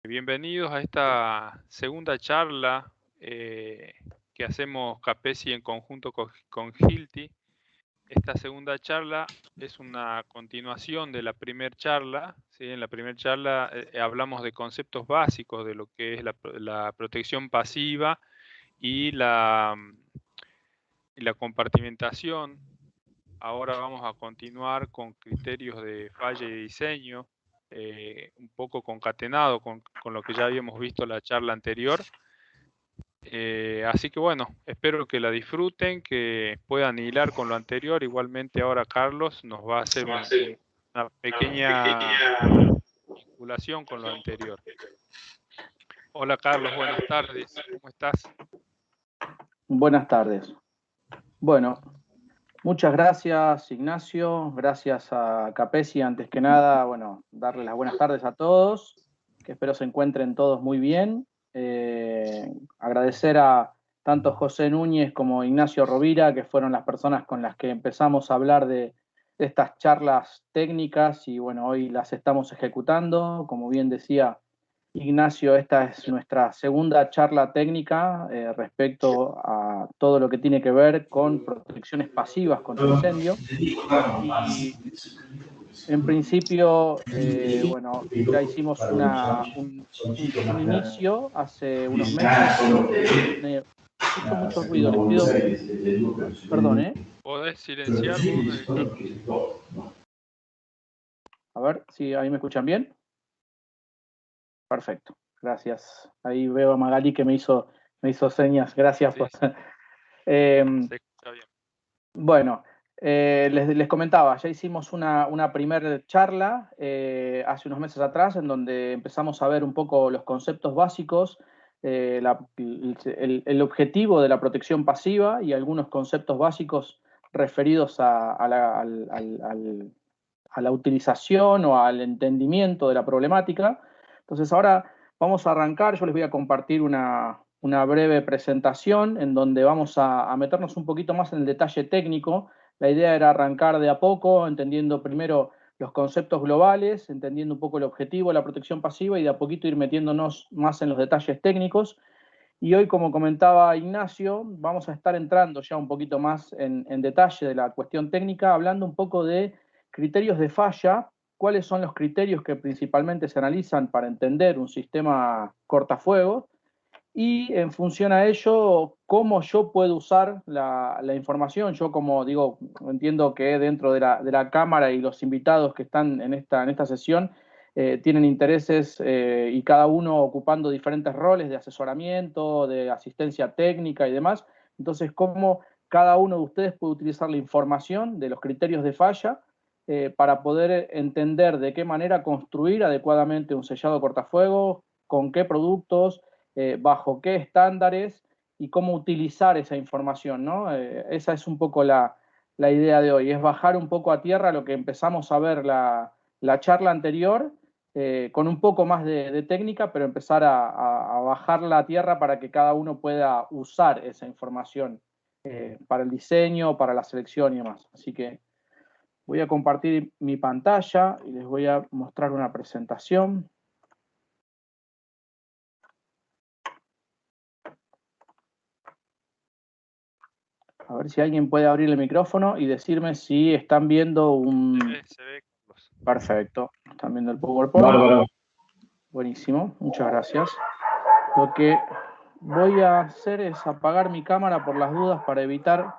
Bienvenidos a esta segunda charla que hacemos Capesi en conjunto con Hilti. Esta segunda charla es una continuación de la primera charla, ¿sí? En la primera charla hablamos de conceptos básicos de lo que es la protección pasiva y la compartimentación. Ahora vamos a continuar con criterios de falla y diseño, un poco concatenado con lo que ya habíamos visto en la charla anterior. Así que bueno, espero que la disfruten, que puedan hilar con lo anterior. Igualmente ahora Carlos nos va a hacer una pequeña vinculación con lo anterior. Hola Carlos, buenas tardes, ¿cómo estás? Buenas tardes. Bueno, muchas gracias Ignacio, gracias a Capesi antes que nada, bueno, darle las buenas tardes a todos, que espero se encuentren todos muy bien. Agradecer a tanto José Núñez como Ignacio Rovira, que fueron las personas con las que empezamos a hablar de estas charlas técnicas y bueno, hoy las estamos ejecutando. Como bien decía Ignacio, esta es nuestra segunda charla técnica respecto a todo lo que tiene que ver con protecciones pasivas contra incendio. Y en principio, bueno, ya hicimos un inicio hace unos meses. Escucho mucho ruido, les pido perdón, ¿eh? ¿Podés silenciar vos, Carlos? A ver si ahí me escuchan bien. Perfecto, gracias. Ahí veo a Magali que me hizo señas. Gracias Sí, por... se escucha bien. Bueno, les comentaba, ya hicimos una primera charla hace unos meses atrás en donde empezamos a ver un poco los conceptos básicos, el objetivo de la protección pasiva y algunos conceptos básicos referidos a la utilización o al entendimiento de la problemática. Entonces ahora vamos a arrancar, yo les voy a compartir una breve presentación en donde vamos a meternos un poquito más en el detalle técnico. La idea era arrancar de a poco, entendiendo primero los conceptos globales, entendiendo un poco el objetivo de la protección pasiva y de a poquito ir metiéndonos más en los detalles técnicos. Y hoy, como comentaba Ignacio, vamos a estar entrando ya un poquito más en detalle de la cuestión técnica, hablando un poco de criterios de falla, cuáles son los criterios que principalmente se analizan para entender un sistema cortafuegos y en función a ello, cómo yo puedo usar la información. Yo, como digo, entiendo que dentro de la Cámara y los invitados que están en esta sesión tienen intereses y cada uno ocupando diferentes roles de asesoramiento, de asistencia técnica y demás. Entonces, cómo cada uno de ustedes puede utilizar la información de los criterios de falla para poder entender de qué manera construir adecuadamente un sellado cortafuegos, con qué productos, bajo qué estándares y cómo utilizar esa información, ¿no? Esa es un poco la idea de hoy, es bajar un poco a tierra lo que empezamos a ver la charla anterior, con un poco más de técnica, pero empezar a bajarla a tierra para que cada uno pueda usar esa información para el diseño, para la selección y demás. Así que voy a compartir mi pantalla y les voy a mostrar una presentación. A ver si alguien puede abrir el micrófono y decirme si están viendo un... Se ve, Carlos. Perfecto. ¿Están viendo el PowerPoint? Bárbaro. Buenísimo, muchas gracias. Lo que voy a hacer es apagar mi cámara por las dudas para evitar,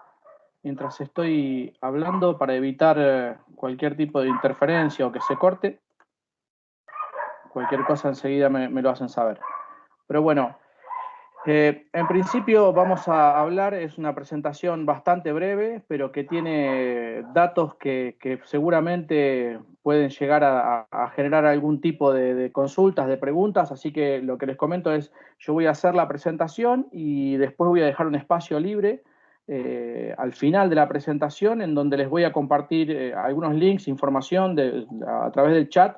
mientras estoy hablando, para evitar cualquier tipo de interferencia o que se corte. Cualquier cosa enseguida me lo hacen saber. Pero bueno, en principio vamos a hablar, es una presentación bastante breve, pero que tiene datos que seguramente pueden llegar a generar algún tipo de consultas, de preguntas, así que lo que les comento es, yo voy a hacer la presentación y después voy a dejar un espacio libre al final de la presentación en donde les voy a compartir algunos links, información a través del chat,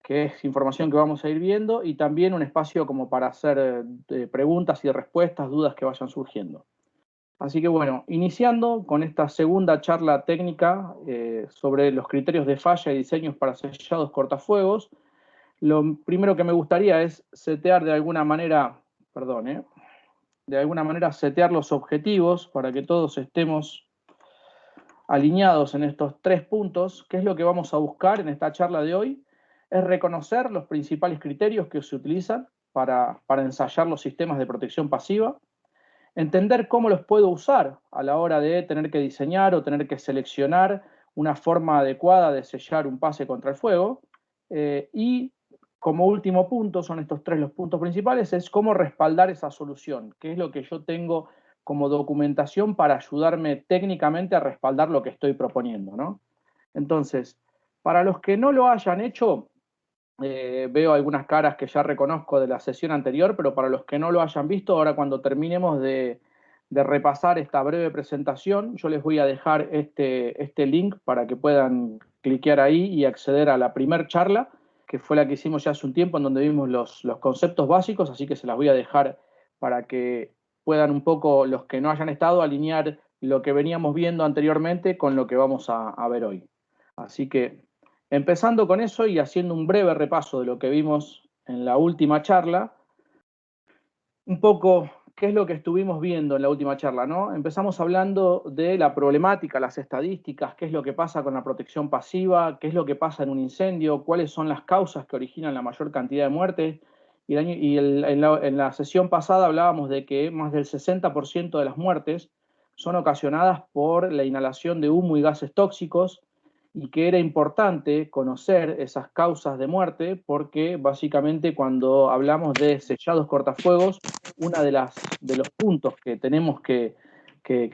que es información que vamos a ir viendo, y también un espacio como para hacer preguntas y respuestas, dudas que vayan surgiendo. Así que bueno, iniciando con esta segunda charla técnica sobre los criterios de falla y diseños para sellados cortafuegos, Lo primero que me gustaría es setear de alguna manera, perdón, de alguna manera setear los objetivos para que todos estemos alineados en estos 3 puntos. ¿Qué es lo que vamos a buscar en esta charla de hoy? Es reconocer los principales criterios que se utilizan para ensayar los sistemas de protección pasiva, entender cómo los puedo usar a la hora de tener que diseñar o tener que seleccionar una forma adecuada de sellar un pase contra el fuego, y como último punto, son estos 3 los puntos principales, es cómo respaldar esa solución, qué es lo que yo tengo como documentación para ayudarme técnicamente a respaldar lo que estoy proponiendo, ¿no? Entonces, para los que no lo hayan hecho, veo algunas caras que ya reconozco de la sesión anterior, pero para los que no lo hayan visto, ahora cuando terminemos de repasar esta breve presentación, yo les voy a dejar este link para que puedan cliquear ahí y acceder a la primer charla, que fue la que hicimos ya hace un tiempo, en donde vimos los conceptos básicos, así que se las voy a dejar para que puedan un poco, los que no hayan estado, alinear lo que veníamos viendo anteriormente con lo que vamos a ver hoy. Así que, empezando con eso y haciendo un breve repaso de lo que vimos en la última charla, un poco qué es lo que estuvimos viendo en la última charla, ¿no? Empezamos hablando de la problemática, las estadísticas, qué es lo que pasa con la protección pasiva, qué es lo que pasa en un incendio, cuáles son las causas que originan la mayor cantidad de muertes. En la sesión pasada hablábamos de que más del 60% de las muertes son ocasionadas por la inhalación de humo y gases tóxicos, y que era importante conocer esas causas de muerte porque básicamente cuando hablamos de sellados cortafuegos, uno de los puntos que tenemos que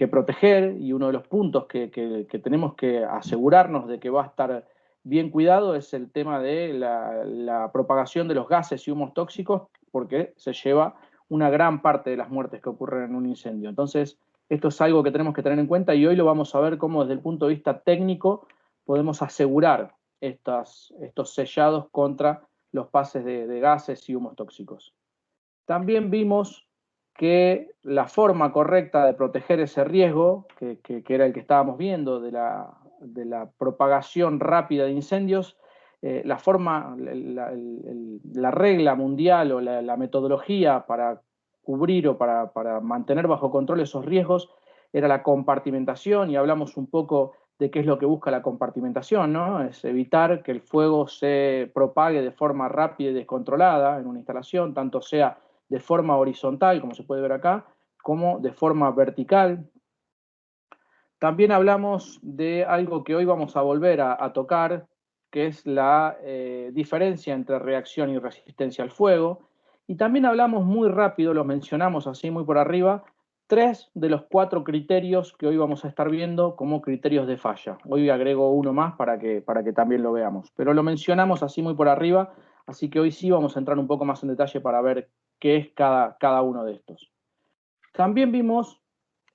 proteger y uno de los puntos que tenemos que asegurarnos de que va a estar bien cuidado es el tema de la propagación de los gases y humos tóxicos, porque se lleva una gran parte de las muertes que ocurren en un incendio. Entonces, esto es algo que tenemos que tener en cuenta y hoy lo vamos a ver cómo desde el punto de vista técnico podemos asegurar estos sellados contra los pases de gases y humos tóxicos. También vimos que la forma correcta de proteger ese riesgo, que era el que estábamos viendo, de la propagación rápida de incendios, la regla mundial o la metodología para cubrir o para mantener bajo control esos riesgos era la compartimentación, y hablamos un poco de qué es lo que busca la compartimentación, ¿no? Es evitar que el fuego se propague de forma rápida y descontrolada en una instalación, tanto sea de forma horizontal, como se puede ver acá, como de forma vertical. También hablamos de algo que hoy vamos a volver a tocar, que es la diferencia entre reacción y resistencia al fuego. Y también hablamos muy rápido, lo mencionamos así muy por arriba, 3 de los 4 criterios que hoy vamos a estar viendo como criterios de falla. Hoy agrego uno más para que también lo veamos. Pero lo mencionamos así muy por arriba, así que hoy sí vamos a entrar un poco más en detalle para ver qué es cada uno de estos. También vimos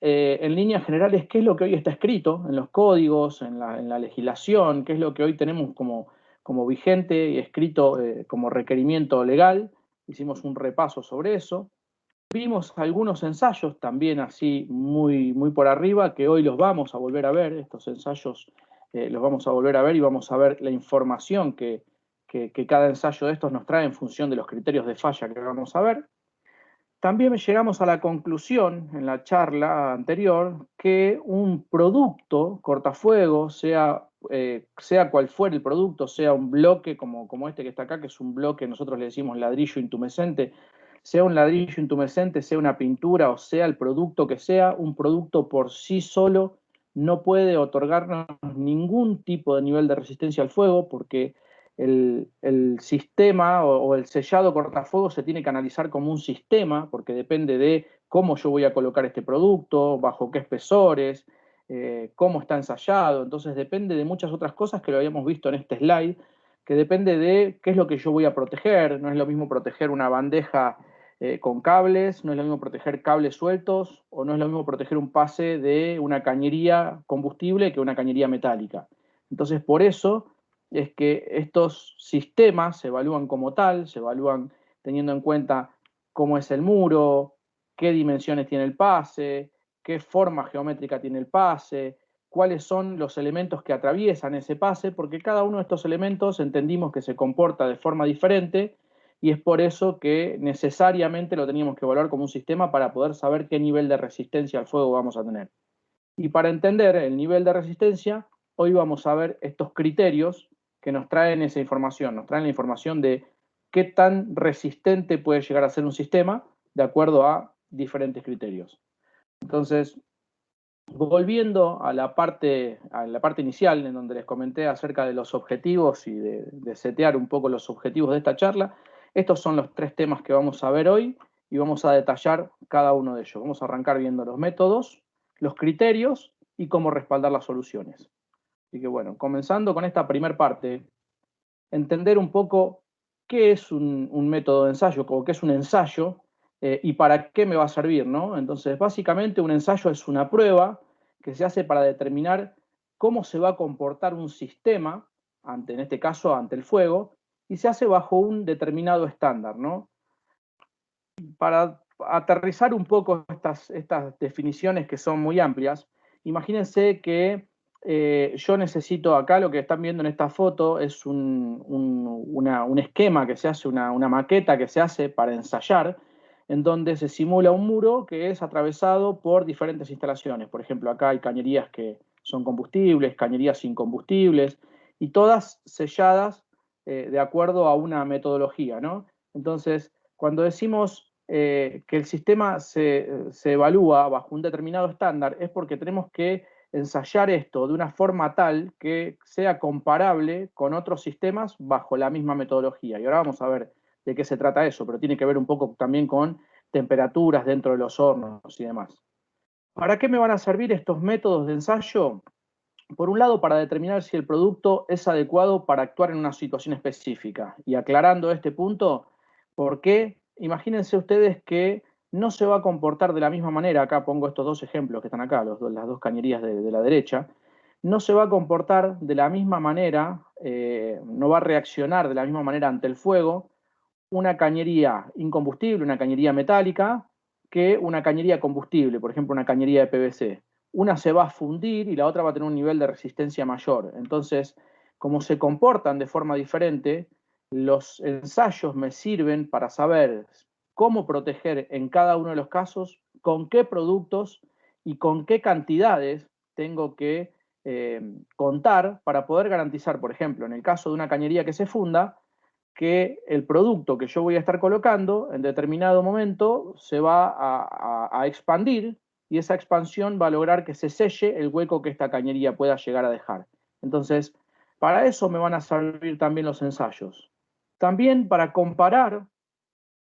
en líneas generales qué es lo que hoy está escrito en los códigos, en la legislación, qué es lo que hoy tenemos como vigente y escrito como requerimiento legal. Hicimos un repaso sobre eso. Vimos algunos ensayos también así muy por arriba, que hoy los vamos a volver a ver. Estos ensayos los vamos a volver a ver y vamos a ver la información que cada ensayo de estos nos trae en función de los criterios de falla que vamos a ver. También llegamos a la conclusión en la charla anterior que un producto cortafuegos, sea cual fuere el producto, sea un bloque como este que está acá, que es un bloque, nosotros le decimos ladrillo intumescente, sea un ladrillo intumescente, sea una pintura o sea el producto que sea, un producto por sí solo no puede otorgarnos ningún tipo de nivel de resistencia al fuego, porque el sistema o el sellado cortafuegos se tiene que analizar como un sistema, porque depende de cómo yo voy a colocar este producto, bajo qué espesores, cómo está ensayado. Entonces depende de muchas otras cosas que lo habíamos visto en este slide, que depende de qué es lo que yo voy a proteger. No es lo mismo proteger una bandeja con cables, no es lo mismo proteger cables sueltos, o no es lo mismo proteger un pase de una cañería combustible que una cañería metálica. Entonces, por eso es que estos sistemas se evalúan como tal, se evalúan teniendo en cuenta cómo es el muro, qué dimensiones tiene el pase, qué forma geométrica tiene el pase, cuáles son los elementos que atraviesan ese pase, porque cada uno de estos elementos entendimos que se comporta de forma diferente y es por eso que necesariamente lo teníamos que evaluar como un sistema para poder saber qué nivel de resistencia al fuego vamos a tener. Y para entender el nivel de resistencia, hoy vamos a ver estos criterios que nos traen esa información, nos traen la información de qué tan resistente puede llegar a ser un sistema de acuerdo a diferentes criterios. Entonces, volviendo a la parte inicial, en donde les comenté acerca de los objetivos y de setear un poco los objetivos de esta charla, estos son los 3 temas que vamos a ver hoy y vamos a detallar cada uno de ellos. Vamos a arrancar viendo los métodos, los criterios y cómo respaldar las soluciones. Así que bueno, comenzando con esta primera parte, entender un poco qué es un método de ensayo, o qué es un ensayo, y para qué me va a servir, ¿no? Entonces, básicamente un ensayo es una prueba que se hace para determinar cómo se va a comportar un sistema, en este caso ante el fuego, y se hace bajo un determinado estándar, ¿no? Para aterrizar un poco estas definiciones que son muy amplias, imagínense que yo necesito, acá lo que están viendo en esta foto es un esquema que se hace, una maqueta que se hace para ensayar, en donde se simula un muro que es atravesado por diferentes instalaciones. Por ejemplo, acá hay cañerías que son combustibles, cañerías incombustibles, y todas selladas de acuerdo a una metodología, ¿no? Entonces, cuando decimos que el sistema se evalúa bajo un determinado estándar, es porque tenemos que ensayar esto de una forma tal que sea comparable con otros sistemas bajo la misma metodología. Y ahora vamos a ver de qué se trata eso, pero tiene que ver un poco también con temperaturas dentro de los hornos y demás. ¿Para qué me van a servir estos métodos de ensayo? Por un lado, para determinar si el producto es adecuado para actuar en una situación específica. Y aclarando este punto, ¿por qué? Imagínense ustedes que no se va a comportar de la misma manera, acá pongo estos 2 ejemplos que están acá, las 2 cañerías de la derecha, no se va a comportar de la misma manera, no va a reaccionar de la misma manera ante el fuego una cañería incombustible, una cañería metálica, que una cañería combustible, por ejemplo, una cañería de PVC. Una se va a fundir y la otra va a tener un nivel de resistencia mayor. Entonces, como se comportan de forma diferente, los ensayos me sirven para saber cómo proteger en cada uno de los casos, con qué productos y con qué cantidades tengo que contar para poder garantizar, por ejemplo, en el caso de una cañería que se funda, que el producto que yo voy a estar colocando en determinado momento se va a expandir y esa expansión va a lograr que se selle el hueco que esta cañería pueda llegar a dejar. Entonces, para eso me van a servir también los ensayos. También para comparar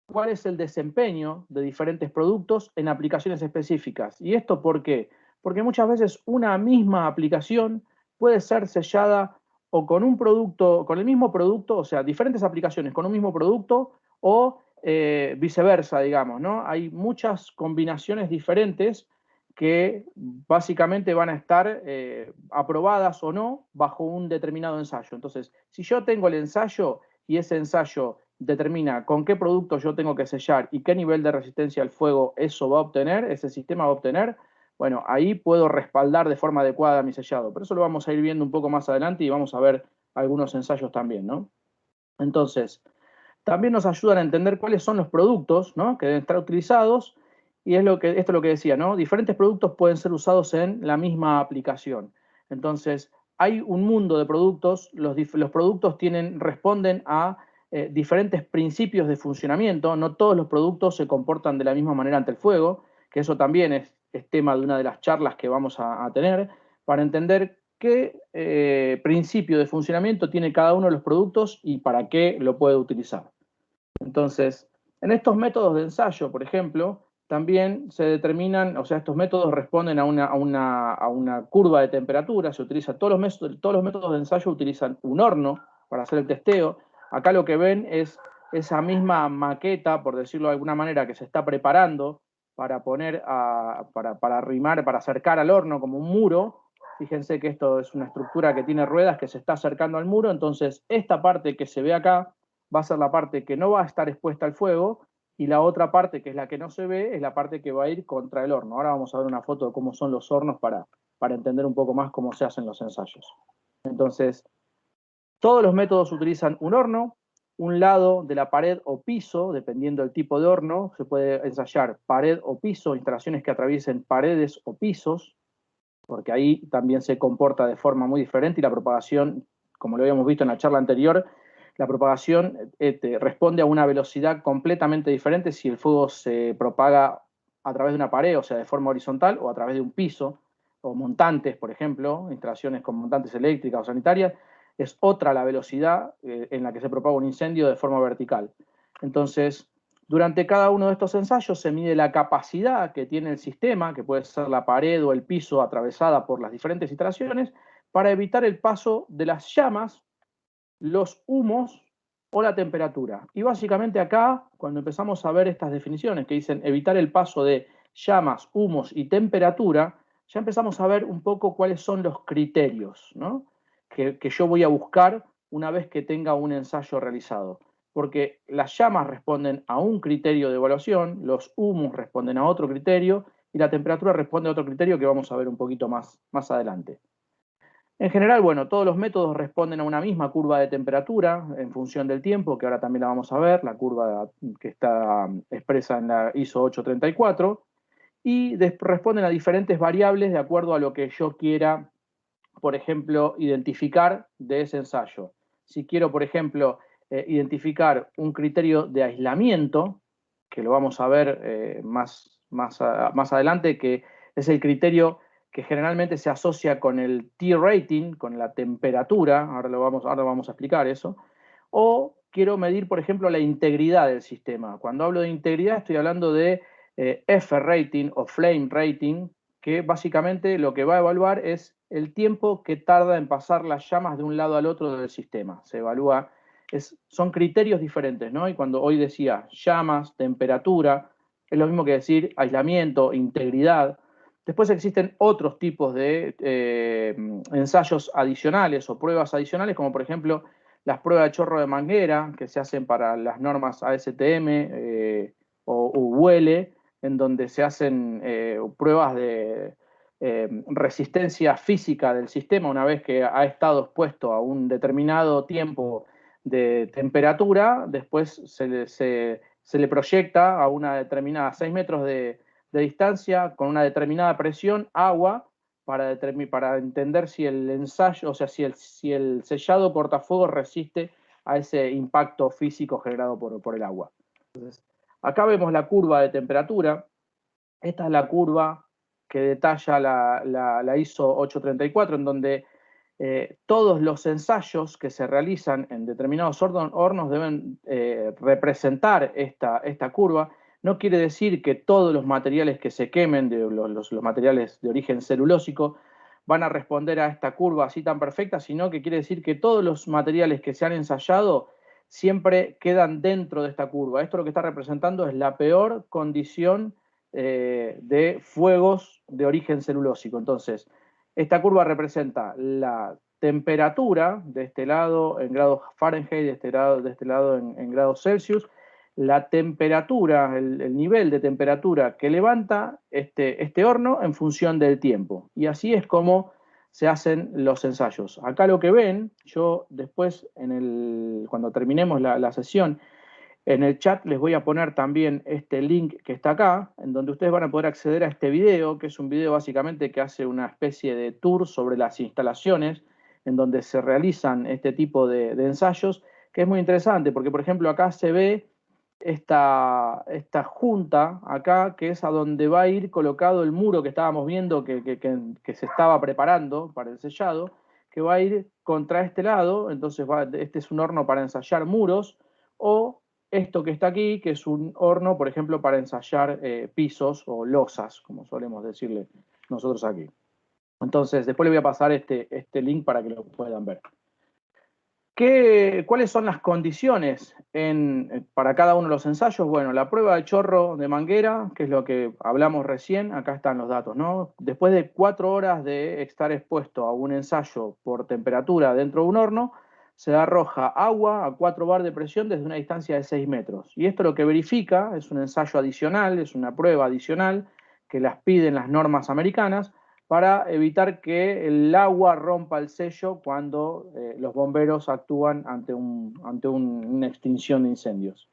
cuál es el desempeño de diferentes productos en aplicaciones específicas. ¿Y esto por qué? Porque muchas veces una misma aplicación puede ser sellada o con un producto, con el mismo producto, o sea, diferentes aplicaciones con un mismo producto o viceversa, digamos, ¿no? Hay muchas combinaciones diferentes que básicamente van a estar aprobadas o no bajo un determinado ensayo. Entonces, si yo tengo el ensayo y ese ensayo determina con qué producto yo tengo que sellar y qué nivel de resistencia al fuego eso va a obtener, ese sistema va a obtener, bueno, ahí puedo respaldar de forma adecuada mi sellado. Pero eso lo vamos a ir viendo un poco más adelante y vamos a ver algunos ensayos también, ¿no? Entonces, también nos ayudan a entender cuáles son los productos, ¿no?, que deben estar utilizados, y esto es lo que decía, ¿no? Diferentes productos pueden ser usados en la misma aplicación. Entonces, hay un mundo de productos, los productos responden a diferentes principios de funcionamiento, no todos los productos se comportan de la misma manera ante el fuego, que eso también es tema de una de las charlas que vamos a tener, para entender qué principio de funcionamiento tiene cada uno de los productos y para qué lo puede utilizar. Entonces, en estos métodos de ensayo, por ejemplo, también se determinan, o sea, estos métodos responden a una curva de temperatura, se utiliza, todos los métodos de ensayo utilizan un horno para hacer el testeo. Acá lo que ven es esa misma maqueta, por decirlo de alguna manera, que se está preparando para poner, para arrimar, para acercar al horno como un muro. Fíjense que esto es una estructura que tiene ruedas que se está acercando al muro, entonces esta parte que se ve acá va a ser la parte que no va a estar expuesta al fuego y la otra parte, que es la que no se ve, es la parte que va a ir contra el horno. Ahora vamos a ver una foto de cómo son los hornos para entender un poco más cómo se hacen los ensayos. Entonces, todos los métodos utilizan un horno, un lado de la pared o piso, dependiendo del tipo de horno. Se puede ensayar pared o piso, instalaciones que atraviesen paredes o pisos, porque ahí también se comporta de forma muy diferente y la propagación, como lo habíamos visto en la charla anterior, la propagación responde a una velocidad completamente diferente si el fuego se propaga a través de una pared, o sea, de forma horizontal, o a través de un piso, o montantes, por ejemplo, instalaciones con montantes eléctricas o sanitarias. Es otra la velocidad en la que se propaga un incendio de forma vertical. Entonces, durante cada uno de estos ensayos se mide la capacidad que tiene el sistema, que puede ser la pared o el piso atravesada por las diferentes instalaciones, para evitar el paso de las llamas, los humos o la temperatura. Y básicamente acá, cuando empezamos a ver estas definiciones que dicen evitar el paso de llamas, humos y temperatura, ya empezamos a ver un poco cuáles son los criterios, ¿no? que yo voy a buscar una vez que tenga un ensayo realizado. Porque las llamas responden a un criterio de evaluación, los humos responden a otro criterio y la temperatura responde a otro criterio que vamos a ver un poquito más adelante. En general, bueno, todos los métodos responden a una misma curva de temperatura en función del tiempo, que ahora también la vamos a ver, la curva que está expresa en la ISO 834, y responden a diferentes variables de acuerdo a lo que yo quiera, por ejemplo, identificar de ese ensayo. Si quiero, por ejemplo, identificar un criterio de aislamiento, que lo vamos a ver más adelante, que es el criterio que generalmente se asocia con el T-rating, con la temperatura, ahora vamos a explicar eso, o quiero medir, por ejemplo, la integridad del sistema. Cuando hablo de integridad estoy hablando de F-rating o flame rating, que básicamente lo que va a evaluar es el tiempo que tarda en pasar las llamas de un lado al otro del sistema. Se evalúa, son criterios diferentes, ¿no? Y cuando hoy decía llamas, temperatura, es lo mismo que decir aislamiento, integridad. Después existen otros tipos de ensayos adicionales o pruebas adicionales, como por ejemplo las pruebas de chorro de manguera, que se hacen para las normas ASTM o UL, en donde se hacen pruebas de resistencia física del sistema una vez que ha estado expuesto a un determinado tiempo de temperatura, después se le proyecta a una determinada 6 metros de distancia con una determinada presión agua para entender si el ensayo, o sea, si el sellado cortafuegos resiste a ese impacto físico generado por el agua. Entonces, acá vemos la curva de temperatura. Esta es la curva que detalla la ISO 834, en donde todos los ensayos que se realizan en determinados hornos deben representar esta curva. No quiere decir que todos los materiales que se quemen, los materiales de origen celulósico, van a responder a esta curva así tan perfecta, sino que quiere decir que todos los materiales que se han ensayado siempre quedan dentro de esta curva. Esto lo que está representando es la peor condición de fuegos de origen celulósico. Entonces, esta curva representa la temperatura de este lado en grados Fahrenheit, de este lado en grados Celsius, la temperatura, el nivel de temperatura que levanta este horno en función del tiempo. Y así es como se hacen los ensayos. Acá lo que ven, yo después, cuando terminemos la sesión, en el chat les voy a poner también este link que está acá, en donde ustedes van a poder acceder a este video, que es un video básicamente que hace una especie de tour sobre las instalaciones en donde se realizan este tipo de ensayos, que es muy interesante, porque por ejemplo acá se ve esta junta acá, que es a donde va a ir colocado el muro que estábamos viendo que se estaba preparando para el sellado, que va a ir contra este lado. Entonces este es un horno para ensayar muros, o esto que está aquí, que es un horno, por ejemplo, para ensayar pisos o losas, como solemos decirle nosotros aquí. Entonces, después le voy a pasar este link para que lo puedan ver. ¿Cuáles son las condiciones para cada uno de los ensayos? Bueno, la prueba de chorro de manguera, que es lo que hablamos recién, acá están los datos, ¿no? Después de 4 horas de estar expuesto a un ensayo por temperatura dentro de un horno, se arroja agua a 4 bar de presión desde una distancia de 6 metros. Y esto lo que verifica es un ensayo adicional, es una prueba adicional que las piden las normas americanas para evitar que el agua rompa el sello cuando los bomberos actúan ante una extinción de incendios.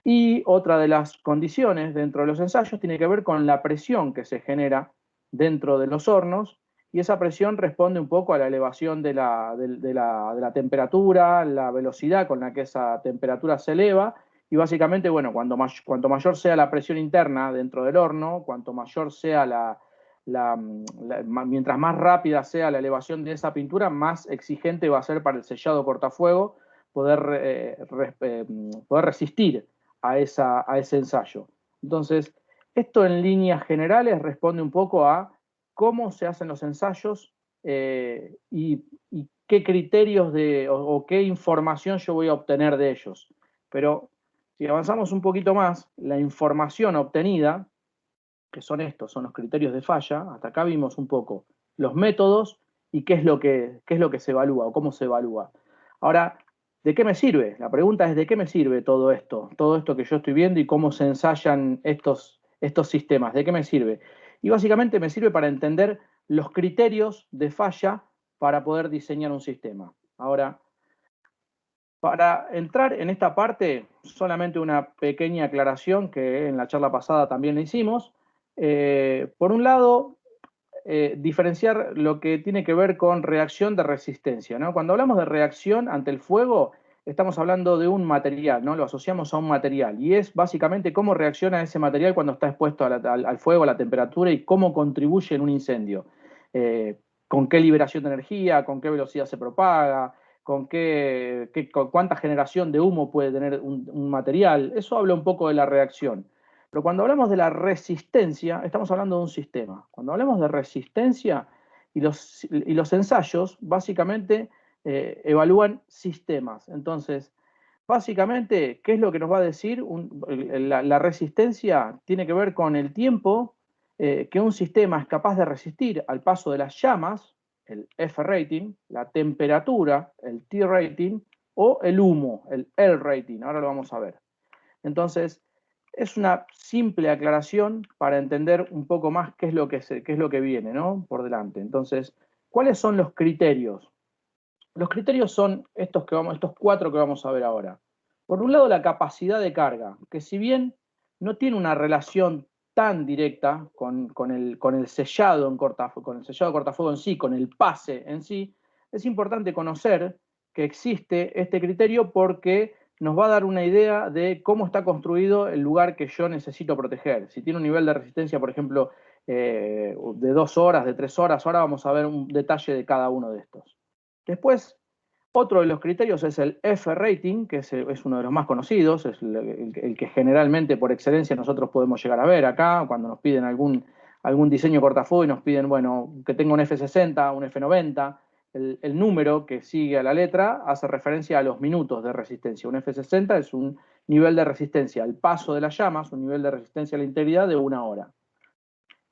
Y otra de las condiciones dentro de los ensayos tiene que ver con la presión que se genera dentro de los hornos, y esa presión responde un poco a la elevación de la temperatura, la velocidad con la que esa temperatura se eleva, y básicamente, bueno, cuanto mayor sea la presión interna dentro del horno, cuanto mayor sea mientras más rápida sea la elevación de esa pintura, más exigente va a ser para el sellado cortafuego poder resistir a ese ensayo. Entonces, esto en líneas generales responde un poco a cómo se hacen los ensayos y qué criterios o qué información yo voy a obtener de ellos. Pero si avanzamos un poquito más, la información obtenida, que son estos, son los criterios de falla, hasta acá vimos un poco los métodos y qué es lo que se evalúa o cómo se evalúa. Ahora, ¿de qué me sirve? La pregunta es, ¿de qué me sirve todo esto? Todo esto que yo estoy viendo y cómo se ensayan estos sistemas, ¿de qué me sirve? Y básicamente me sirve para entender los criterios de falla para poder diseñar un sistema. Ahora, para entrar en esta parte, solamente una pequeña aclaración que en la charla pasada también le hicimos. Por un lado, diferenciar lo que tiene que ver con reacción de resistencia, ¿no? Cuando hablamos de reacción ante el fuego, estamos hablando de un material, ¿no? Lo asociamos a un material, y es básicamente cómo reacciona ese material cuando está expuesto al fuego, a la temperatura, y cómo contribuye en un incendio. Con qué liberación de energía, con qué velocidad se propaga, con cuánta generación de humo puede tener un material. Eso habla un poco de la reacción. Pero cuando hablamos de la resistencia, estamos hablando de un sistema. Cuando hablamos de resistencia y los ensayos, básicamente evalúan sistemas. Entonces, básicamente, ¿qué es lo que nos va a decir? La resistencia tiene que ver con el tiempo que un sistema es capaz de resistir al paso de las llamas, el F-rating, la temperatura, el T-rating, o el humo, el L-rating. Ahora lo vamos a ver. Entonces, es una simple aclaración para entender un poco más qué es lo que viene, ¿no? Por delante. Entonces, ¿cuáles son los criterios? Los criterios son estos 4 que vamos a ver ahora. Por un lado, la capacidad de carga, que si bien no tiene una relación tan directa con el sellado cortafuego en sí, con el pase en sí, es importante conocer que existe este criterio porque nos va a dar una idea de cómo está construido el lugar que yo necesito proteger. Si tiene un nivel de resistencia, por ejemplo, de 2 horas, de 3 horas, ahora vamos a ver un detalle de cada uno de estos. Después, otro de los criterios es el F-rating, que es uno de los más conocidos, es el que generalmente por excelencia nosotros podemos llegar a ver acá, cuando nos piden algún diseño cortafuego y nos piden, bueno, que tenga un F60, un F90, el número que sigue a la letra hace referencia a los minutos de resistencia. Un F60 es un nivel de resistencia al paso de las llamas, un nivel de resistencia a la integridad de 1 hora.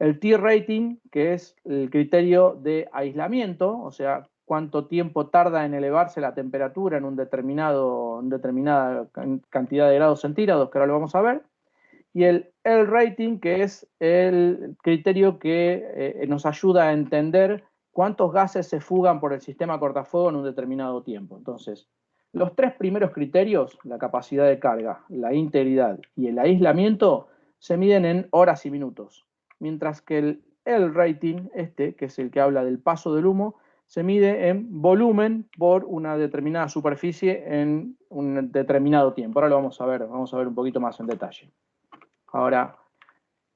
El T-rating, que es el criterio de aislamiento, o sea, cuánto tiempo tarda en elevarse la temperatura en una determinada cantidad de grados centígrados, que ahora lo vamos a ver. Y el L-rating, que es el criterio que nos ayuda a entender cuántos gases se fugan por el sistema cortafuego en un determinado tiempo. Entonces, los 3 primeros criterios, la capacidad de carga, la integridad y el aislamiento, se miden en horas y minutos. Mientras que el L-rating, que es el que habla del paso del humo, se mide en volumen por una determinada superficie en un determinado tiempo. Ahora lo vamos a ver un poquito más en detalle. Ahora,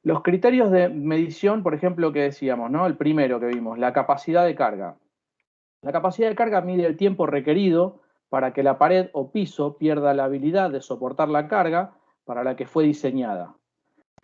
los criterios de medición, por ejemplo, que decíamos, ¿no? El primero que vimos, la capacidad de carga. La capacidad de carga mide el tiempo requerido para que la pared o piso pierda la habilidad de soportar la carga para la que fue diseñada.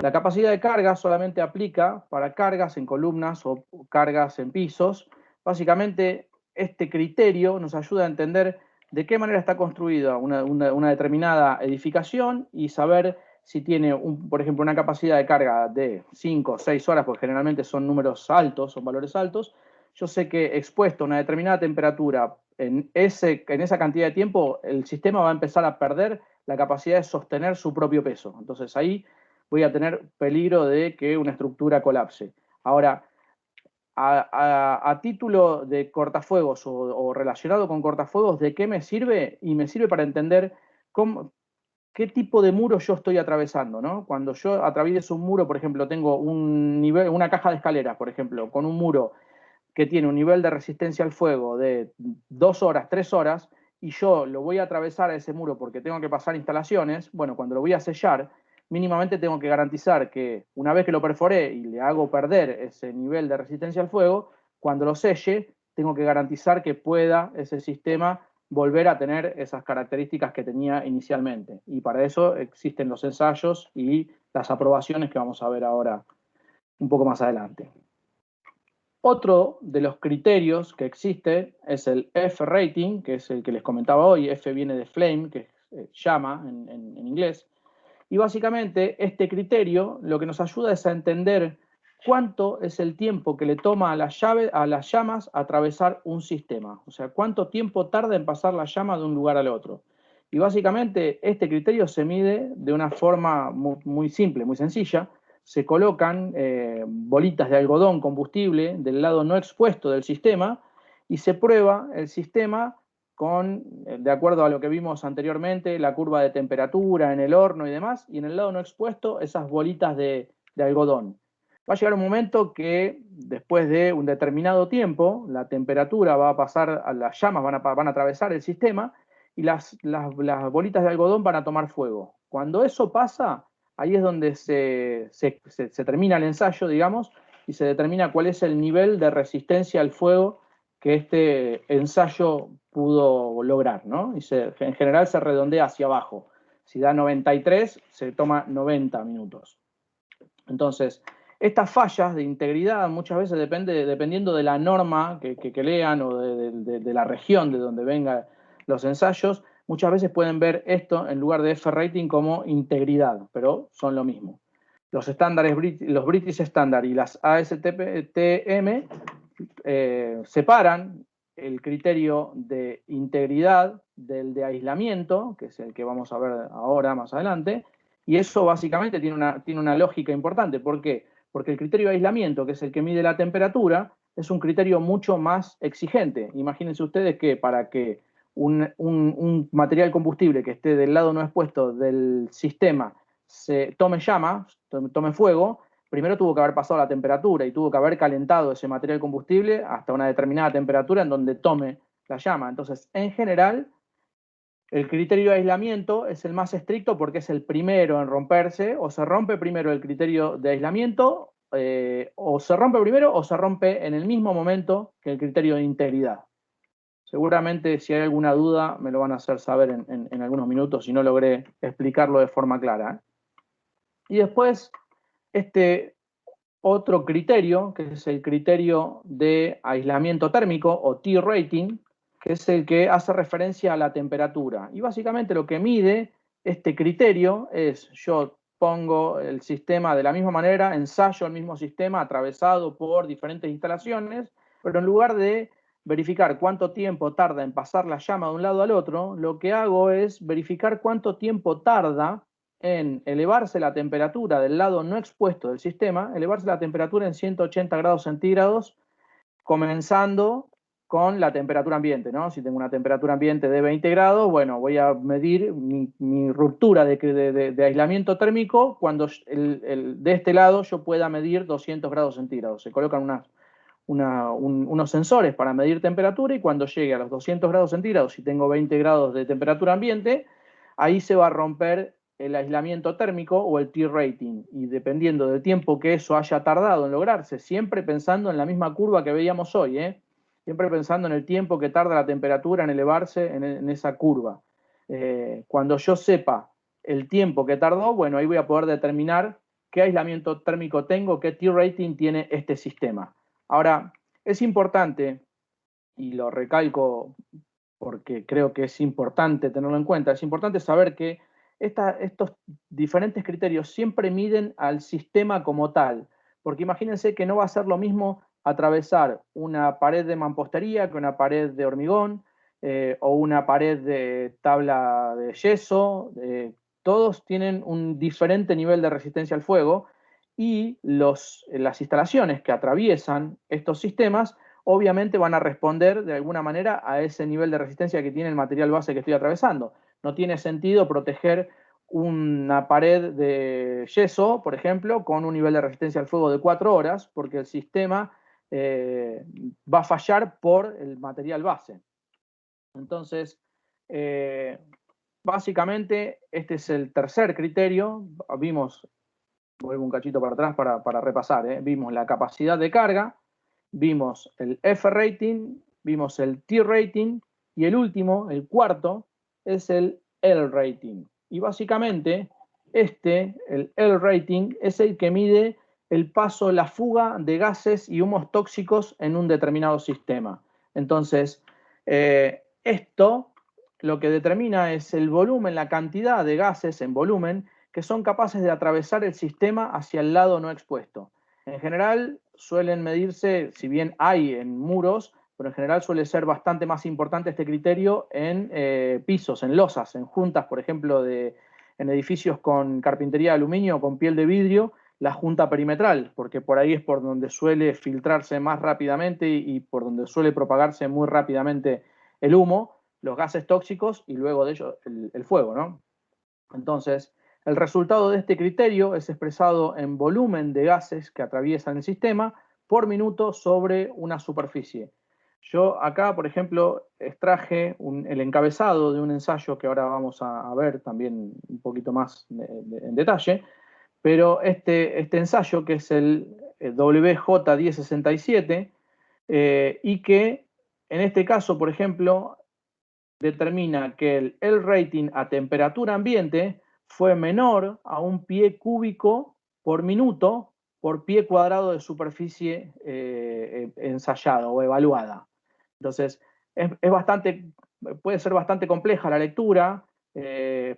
La capacidad de carga solamente aplica para cargas en columnas o cargas en pisos. Básicamente, este criterio nos ayuda a entender de qué manera está construida una determinada edificación y saber si tiene, por ejemplo, una capacidad de carga de 5 o 6 horas, porque generalmente son números altos, son valores altos. yo sé que expuesto a una determinada temperatura en esa cantidad de tiempo, el sistema va a empezar a perder la capacidad de sostener su propio peso. Entonces ahí voy a tener peligro de que una estructura colapse. Ahora, a título de cortafuegos o relacionado con cortafuegos, ¿de qué me sirve? Y me sirve para entender qué tipo de muro yo estoy atravesando, ¿no? Cuando yo atravieso un muro, por ejemplo, tengo una caja de escaleras, por ejemplo, con un muro que tiene un nivel de resistencia al fuego de 2 horas, 3 horas, y yo lo voy a atravesar a ese muro porque tengo que pasar instalaciones, bueno, cuando lo voy a sellar, mínimamente tengo que garantizar que una vez que lo perforé y le hago perder ese nivel de resistencia al fuego, cuando lo selle, tengo que garantizar que pueda ese sistema volver a tener esas características que tenía inicialmente. Y para eso existen los ensayos y las aprobaciones que vamos a ver ahora un poco más adelante. Otro de los criterios que existe es el F-rating, que es el que les comentaba hoy. F viene de flame, que es llama en inglés. Y básicamente este criterio lo que nos ayuda es a entender cuánto es el tiempo que le toma a las llamas atravesar un sistema. O sea, cuánto tiempo tarda en pasar la llama de un lugar al otro. Y básicamente este criterio se mide de una forma muy simple, muy sencilla. Se colocan bolitas de algodón combustible del lado no expuesto del sistema y se prueba el sistema de acuerdo a lo que vimos anteriormente, la curva de temperatura en el horno y demás, y en el lado no expuesto esas bolitas de algodón. Va a llegar un momento que después de un determinado tiempo, la temperatura va a pasar, las llamas van a atravesar el sistema y las bolitas de algodón van a tomar fuego. Cuando eso pasa, ahí es donde se termina el ensayo, digamos, y se determina cuál es el nivel de resistencia al fuego que este ensayo pudo lograr, ¿no? Y en general se redondea hacia abajo. Si da 93, se toma 90 minutos. Entonces, estas fallas de integridad muchas veces dependiendo de la norma que lean o de la región de donde vengan los ensayos, muchas veces pueden ver esto en lugar de F-rating como integridad, pero son lo mismo. Los estándares, los British Standard y las ASTM separan el criterio de integridad del de aislamiento, que es el que vamos a ver ahora más adelante, y eso básicamente tiene una lógica importante. ¿Por qué? Porque el criterio de aislamiento, que es el que mide la temperatura, es un criterio mucho más exigente. Imagínense ustedes que para que un material combustible que esté del lado no expuesto del sistema se tome llama, tome fuego, primero tuvo que haber pasado la temperatura y tuvo que haber calentado ese material combustible hasta una determinada temperatura en donde tome la llama. Entonces, en general, el criterio de aislamiento es el más estricto porque es el primero en romperse, o se rompe primero el criterio de aislamiento, o se rompe primero o se rompe en el mismo momento que el criterio de integridad. Seguramente si hay alguna duda me lo van a hacer saber en algunos minutos si no logré explicarlo de forma clara. Y después, este otro criterio, que es el criterio de aislamiento térmico o T-rating, que es el que hace referencia a la temperatura. Y básicamente lo que mide este criterio es, yo pongo el sistema de la misma manera, ensayo el mismo sistema atravesado por diferentes instalaciones, pero en lugar de verificar cuánto tiempo tarda en pasar la llama de un lado al otro, lo que hago es verificar cuánto tiempo tarda en elevarse la temperatura del lado no expuesto del sistema, elevarse la temperatura en 180 grados centígrados, comenzando con la temperatura ambiente, ¿no? Si tengo una temperatura ambiente de 20 grados, bueno, voy a medir mi ruptura de aislamiento térmico cuando de este lado yo pueda medir 200 grados centígrados. Se colocan unos sensores para medir temperatura y cuando llegue a los 200 grados centígrados, si tengo 20 grados de temperatura ambiente, ahí se va a romper el aislamiento térmico o el T-rating, y dependiendo del tiempo que eso haya tardado en lograrse, siempre pensando en la misma curva que veíamos hoy, siempre pensando en el tiempo que tarda la temperatura en elevarse en esa curva. Cuando yo sepa el tiempo que tardó, bueno, ahí voy a poder determinar qué aislamiento térmico tengo, qué T-rating tiene este sistema. Ahora, es importante, y lo recalco porque creo que es importante tenerlo en cuenta, es importante saber que estos diferentes criterios siempre miden al sistema como tal, porque imagínense que no va a ser lo mismo atravesar una pared de mampostería que una pared de hormigón, o una pared de tabla de yeso. Todos tienen un diferente nivel de resistencia al fuego, y las instalaciones que atraviesan estos sistemas obviamente van a responder de alguna manera a ese nivel de resistencia que tiene el material base que estoy atravesando. No tiene sentido proteger una pared de yeso, por ejemplo, con un nivel de resistencia al fuego de 4 horas, porque el sistema va a fallar por el material base. Entonces, básicamente, este es el tercer criterio. Vimos, vuelvo un cachito para atrás para repasar, vimos la capacidad de carga, vimos el F-rating, vimos el T-rating, y el último, el cuarto, es el L-rating. Y básicamente, el L-rating, es el que mide el paso, la fuga de gases y humos tóxicos en un determinado sistema. Entonces, esto lo que determina es el volumen, la cantidad de gases en volumen que son capaces de atravesar el sistema hacia el lado no expuesto. En general suelen medirse, si bien hay en muros, pero en general suele ser bastante más importante este criterio en pisos, en losas, en juntas, por ejemplo, en edificios con carpintería de aluminio o con piel de vidrio, la junta perimetral, porque por ahí es por donde suele filtrarse más rápidamente y por donde suele propagarse muy rápidamente el humo, los gases tóxicos y luego de ello el fuego, ¿no? Entonces, el resultado de este criterio es expresado en volumen de gases que atraviesan el sistema por minuto sobre una superficie. Yo acá, por ejemplo, extraje el encabezado de un ensayo que ahora vamos a ver también un poquito más en detalle, pero este ensayo, que es el WJ1067, y que en este caso, por ejemplo, determina que el L-rating a temperatura ambiente fue menor a 1 pie cúbico por minuto por pie cuadrado de superficie ensayada o evaluada. Entonces, puede ser bastante compleja la lectura,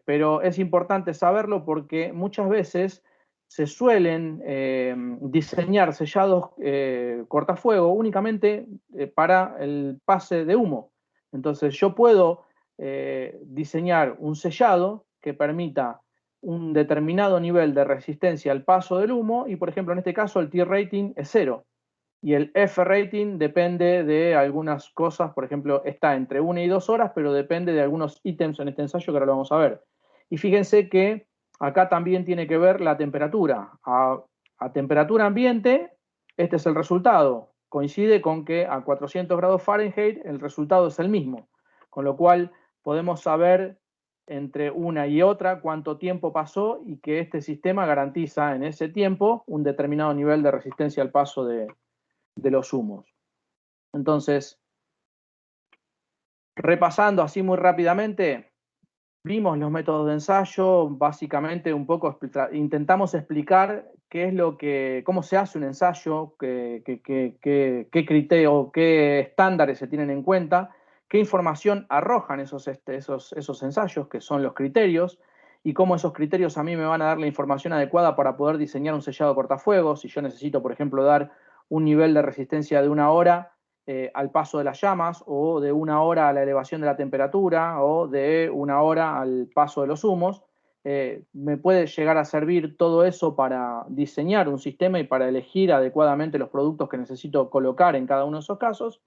pero es importante saberlo porque muchas veces se suelen diseñar sellados cortafuego únicamente para el pase de humo. Entonces, yo puedo diseñar un sellado que permita un determinado nivel de resistencia al paso del humo, y por ejemplo en este caso el T-rating es 0 y el F-rating depende de algunas cosas. Por ejemplo, está entre 1 y 2 horas, pero depende de algunos ítems en este ensayo que ahora lo vamos a ver. Y fíjense que acá también tiene que ver la temperatura. A temperatura ambiente, este es el resultado. Coincide con que a 400 grados Fahrenheit el resultado es el mismo, con lo cual podemos saber entre una y otra cuánto tiempo pasó y que este sistema garantiza en ese tiempo un determinado nivel de resistencia al paso de los humos. Entonces, repasando así muy rápidamente, vimos los métodos de ensayo. Básicamente un poco intentamos explicar cómo se hace un ensayo, qué criterio, qué estándares se tienen en cuenta, qué información arrojan esos ensayos, que son los criterios, y cómo esos criterios a mí me van a dar la información adecuada para poder diseñar un sellado cortafuegos. Si yo necesito, por ejemplo, dar un nivel de resistencia de 1 hora al paso de las llamas, o de 1 hora a la elevación de la temperatura, o de 1 hora al paso de los humos, me puede llegar a servir todo eso para diseñar un sistema y para elegir adecuadamente los productos que necesito colocar en cada uno de esos casos.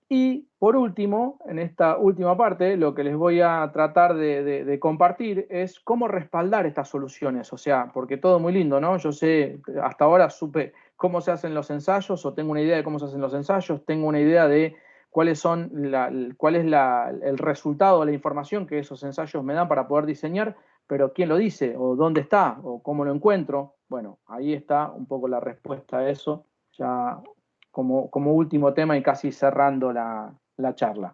Y por último, en esta última parte, lo que les voy a tratar de compartir es cómo respaldar estas soluciones. O sea, porque todo muy lindo, ¿no? Yo sé, hasta ahora supe cómo se hacen los ensayos, o tengo una idea de cómo se hacen los ensayos, tengo una idea de cuál es el resultado, la información que esos ensayos me dan para poder diseñar, pero ¿quién lo dice? ¿O dónde está? ¿O cómo lo encuentro? Bueno, ahí está un poco la respuesta a eso, ya como último tema y casi cerrando la charla.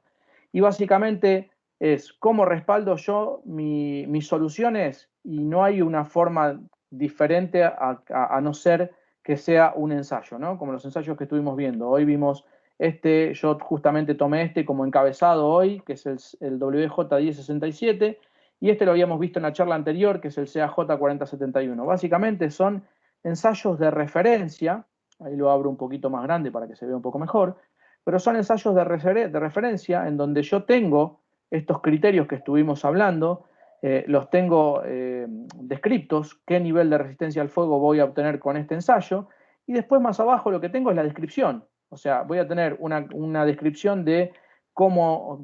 Y básicamente es cómo respaldo yo mis soluciones, y no hay una forma diferente a no ser que sea un ensayo, ¿no? Como los ensayos que estuvimos viendo. Hoy vimos yo justamente tomé como encabezado hoy, que es el WJ1067, y lo habíamos visto en la charla anterior, que es el CAJ4071. Básicamente son ensayos de referencia ahí lo abro un poquito más grande para que se vea un poco mejor, pero son ensayos de referencia en donde yo tengo estos criterios que estuvimos hablando, los tengo descriptos, qué nivel de resistencia al fuego voy a obtener con este ensayo, y después más abajo lo que tengo es la descripción, o sea, voy a tener una descripción de cómo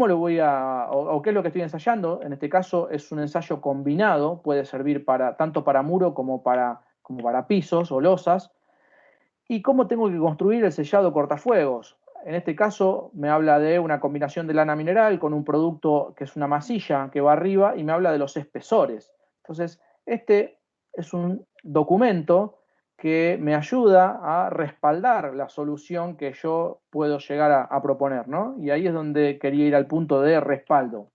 lo voy o qué es lo que estoy ensayando. En este caso es un ensayo combinado, puede servir tanto para muro como para pisos o losas, y cómo tengo que construir el sellado cortafuegos. En este caso me habla de una combinación de lana mineral con un producto que es una masilla que va arriba y me habla de los espesores. Entonces, este es un documento que me ayuda a respaldar la solución que yo puedo llegar a proponer, ¿no? Y ahí es donde quería ir al punto de respaldo.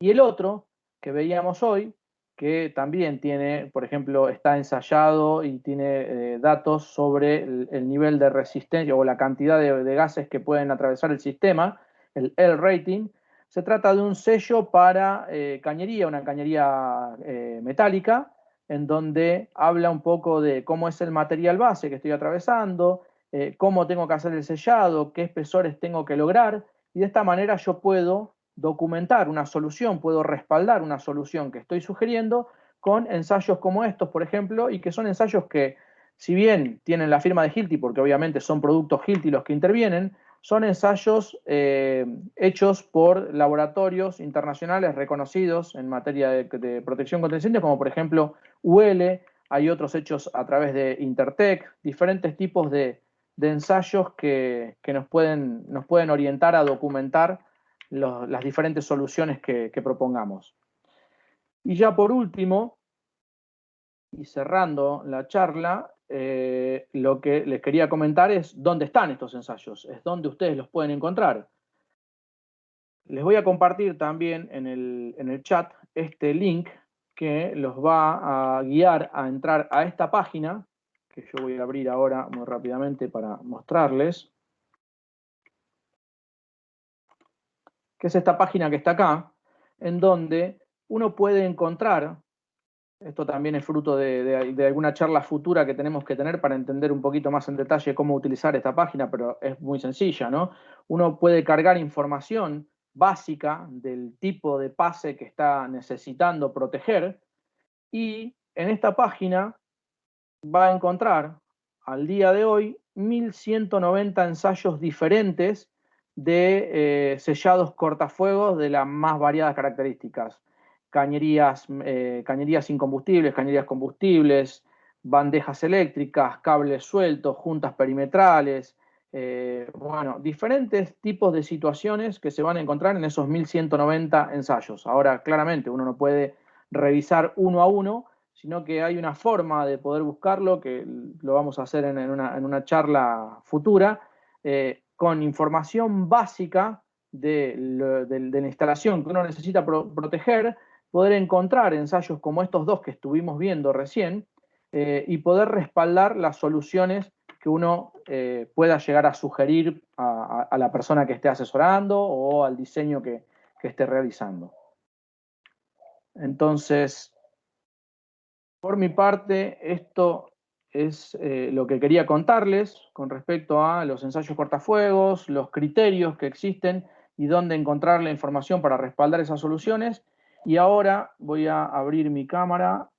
Y el otro que veíamos hoy, que también tiene, por ejemplo, está ensayado y tiene datos sobre el nivel de resistencia o la cantidad de gases que pueden atravesar el sistema, el L-rating. Se trata de un sello para cañería, una cañería metálica, en donde habla un poco de cómo es el material base que estoy atravesando, cómo tengo que hacer el sellado, qué espesores tengo que lograr, y de esta manera yo puedo documentar una solución, puedo respaldar una solución que estoy sugiriendo con ensayos como estos, por ejemplo, y que son ensayos que, si bien tienen la firma de Hilti, porque obviamente son productos Hilti los que intervienen, son ensayos hechos por laboratorios internacionales reconocidos en materia de protección contra incendios, como por ejemplo UL, hay otros hechos a través de Intertech, diferentes tipos de ensayos que nos pueden orientar a documentar las diferentes soluciones que propongamos. Y ya por último, y cerrando la charla, lo que les quería comentar es dónde están estos ensayos, es dónde ustedes los pueden encontrar. Les voy a compartir también en el chat este link que los va a guiar a entrar a esta página, que yo voy a abrir ahora muy rápidamente para mostrarles, que es esta página que está acá, en donde uno puede encontrar, esto también es fruto de alguna charla futura que tenemos que tener para entender un poquito más en detalle cómo utilizar esta página, pero es muy sencilla, ¿no? Uno puede cargar información básica del tipo de pase que está necesitando proteger, y en esta página va a encontrar al día de hoy 1190 ensayos diferentes de sellados cortafuegos de las más variadas características. Cañerías sin combustibles, cañerías combustibles, bandejas eléctricas, cables sueltos, juntas perimetrales, bueno, diferentes tipos de situaciones que se van a encontrar en esos 1190 ensayos. Ahora, claramente, uno no puede revisar uno a uno, sino que hay una forma de poder buscarlo, que lo vamos a hacer en una charla futura, con información básica de la instalación que uno necesita proteger, poder encontrar ensayos como estos dos que estuvimos viendo recién, y poder respaldar las soluciones que uno pueda llegar a sugerir a la persona que esté asesorando o al diseño que esté realizando. Entonces, por mi parte, esto es lo que quería contarles con respecto a los ensayos cortafuegos, los criterios que existen y dónde encontrar la información para respaldar esas soluciones. Y ahora voy a abrir mi cámara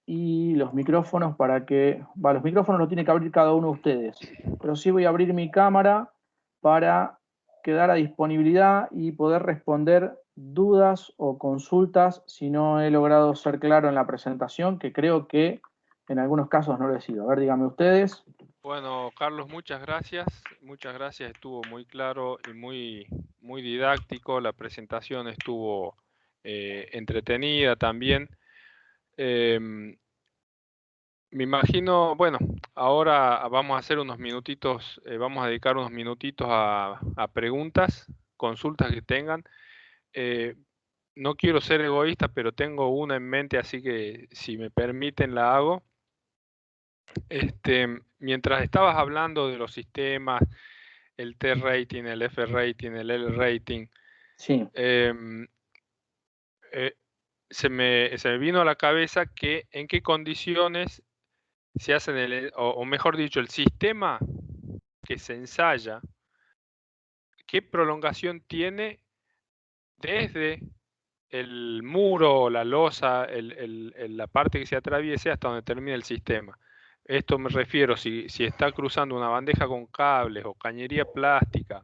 y los micrófonos para que... los micrófonos los tiene que abrir cada uno de ustedes, pero sí voy a abrir mi cámara para quedar a disponibilidad y poder responder dudas o consultas si no he logrado ser claro en la presentación, que creo que en algunos casos no lo he sido. A ver, díganme ustedes. Bueno, Carlos, muchas gracias. Muchas gracias. Estuvo muy claro y muy didáctico. La presentación estuvo entretenida también. Me imagino, bueno, ahora vamos a hacer unos minutitos, vamos a dedicar unos minutitos a preguntas, consultas que tengan. No quiero ser egoísta, pero tengo una en mente, así que si me permiten la hago. Mientras estabas hablando de los sistemas, el T-rating, el F-rating, el L-rating, Sí. se me vino a la cabeza que en qué condiciones se hace o mejor dicho, el sistema que se ensaya, qué prolongación tiene desde el muro o la losa, la parte que se atraviese hasta donde termina el sistema. Esto me refiero si está cruzando una bandeja con cables o cañería plástica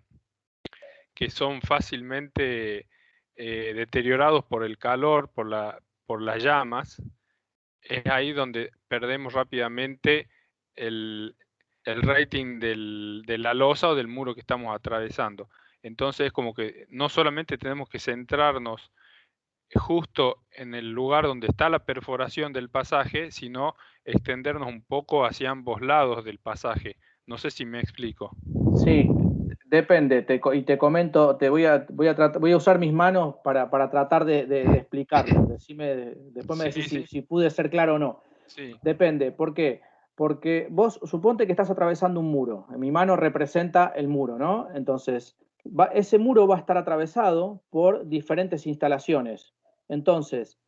que son fácilmente deteriorados por el calor, por las llamas, es ahí donde perdemos rápidamente el rating de la losa o del muro que estamos atravesando. Entonces, como que no solamente tenemos que centrarnos justo en el lugar donde está la perforación del pasaje, sino extendernos un poco hacia ambos lados del pasaje. No sé si me explico. Sí, depende, y te comento, voy a usar mis manos para tratar de explicarlo. Después me Sí, decís sí, si pude ser claro o no. sí, Depende, ¿por qué? Porque vos suponte que estás atravesando un muro. En mi mano representa el muro, ¿no? Entonces, ese muro va a estar atravesado por diferentes instalaciones. Entonces,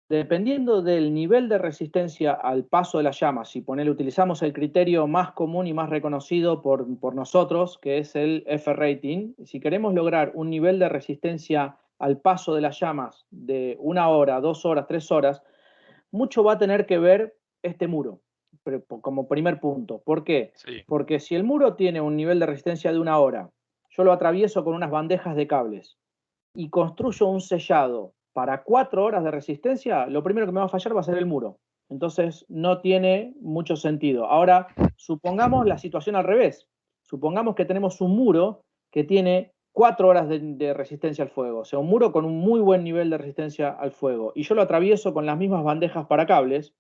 dependiendo del nivel de resistencia al paso de las llamas, si utilizamos el criterio más común y más reconocido por nosotros, que es el F-rating, si queremos lograr un nivel de resistencia al paso de las llamas de 1 hora, 2 horas, 3 horas, mucho va a tener que ver este muro, como primer punto. ¿Por qué? sí, Porque si el muro tiene un nivel de resistencia de 1 hora, yo lo atravieso con unas bandejas de cables y construyo un sellado para 4 horas de resistencia, lo primero que me va a fallar va a ser el muro. Entonces no tiene mucho sentido. Ahora, supongamos la situación al revés. Supongamos que tenemos un muro que tiene 4 horas de resistencia al fuego, o sea, un muro con un muy buen nivel de resistencia al fuego, y yo lo atravieso con las mismas bandejas para cables.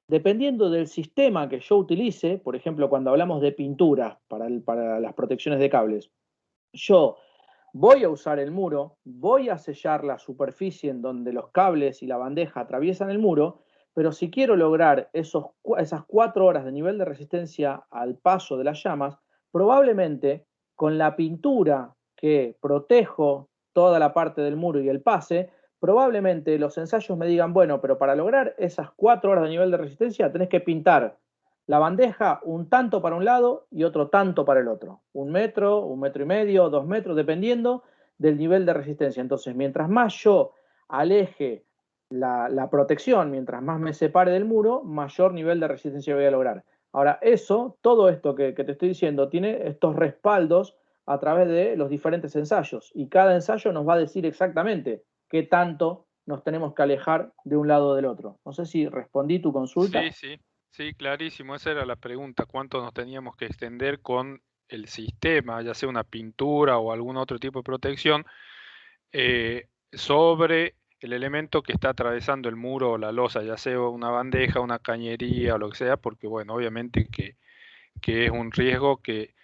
Dependiendo del sistema que yo utilice, por ejemplo, cuando hablamos de pintura para las protecciones de cables, yo voy a usar el muro, voy a sellar la superficie en donde los cables y la bandeja atraviesan el muro, pero si quiero lograr esas 4 horas de nivel de resistencia al paso de las llamas, probablemente con la pintura que protejo toda la parte del muro y el pase, probablemente los ensayos me digan, bueno, pero para lograr esas 4 horas de nivel de resistencia tenés que pintar la bandeja un tanto para un lado y otro tanto para el otro. 1 metro, 1 metro y medio, 2 metros, dependiendo del nivel de resistencia. Entonces, mientras más yo aleje la protección, mientras más me separe del muro, mayor nivel de resistencia voy a lograr. Ahora, todo esto que te estoy diciendo, tiene estos respaldos a través de los diferentes ensayos. Y cada ensayo nos va a decir exactamente qué tanto nos tenemos que alejar de un lado o del otro. No sé si respondí tu sí, consulta. sí, sí, clarísimo. Esa era la pregunta. ¿Cuánto nos teníamos que extender con el sistema, ya sea una pintura o algún otro tipo de protección, sobre el elemento que está atravesando el muro o la losa, ya sea una bandeja, una cañería o lo que sea? Porque, bueno, obviamente que es un riesgo que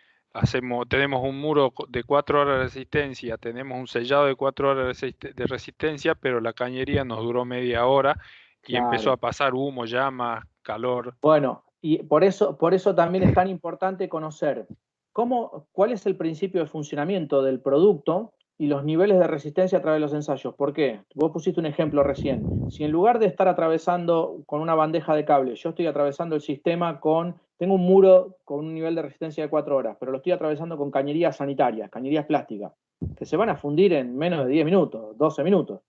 tenemos un muro de 4 horas de resistencia, tenemos un sellado de 4 horas de resistencia, pero la cañería nos duró media hora y empezó a Claro. pasar humo, llamas, calor. Bueno, y por eso también es tan importante conocer cuál es el principio de funcionamiento del producto y los niveles de resistencia a través de los ensayos. ¿Por qué? Vos pusiste un ejemplo recién. Si en lugar de estar atravesando con una bandeja de cable, yo estoy atravesando el sistema tengo un muro con un nivel de resistencia de 4 horas, pero lo estoy atravesando con cañerías sanitarias, cañerías plásticas, que se van a fundir en menos de 10 minutos, 12 minutos.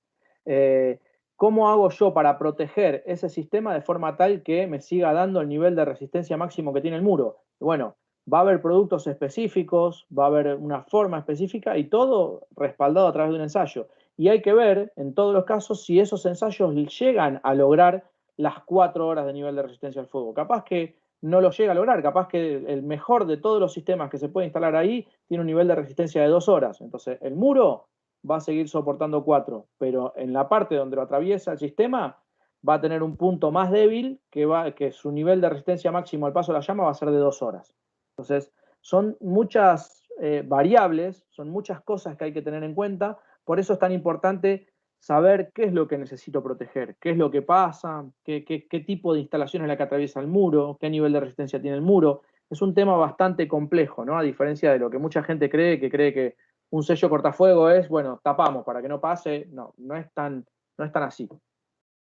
Eh, ¿Cómo hago yo para proteger ese sistema de forma tal que me siga dando el nivel de resistencia máximo que tiene el muro? Bueno, va a haber productos específicos, va a haber una forma específica y todo respaldado a través de un ensayo. Y hay que ver, en todos los casos, si esos ensayos llegan a lograr las 4 horas de nivel de resistencia al fuego. Capaz que no lo llega a lograr, capaz que el mejor de todos los sistemas que se puede instalar ahí tiene un nivel de resistencia de 2 horas. Entonces, el muro va a seguir soportando 4, pero en la parte donde lo atraviesa el sistema va a tener un punto más débil que su nivel de resistencia máximo al paso de la llama va a ser de 2 horas. Entonces, son muchas variables, son muchas cosas que hay que tener en cuenta, por eso es tan importante saber qué es lo que necesito proteger, qué es lo que pasa, qué tipo de instalación es la que atraviesa el muro, qué nivel de resistencia tiene el muro. Es un tema bastante complejo, ¿no? A diferencia de lo que mucha gente cree que un sello cortafuego es, bueno, tapamos para que no pase. No, no es tan así.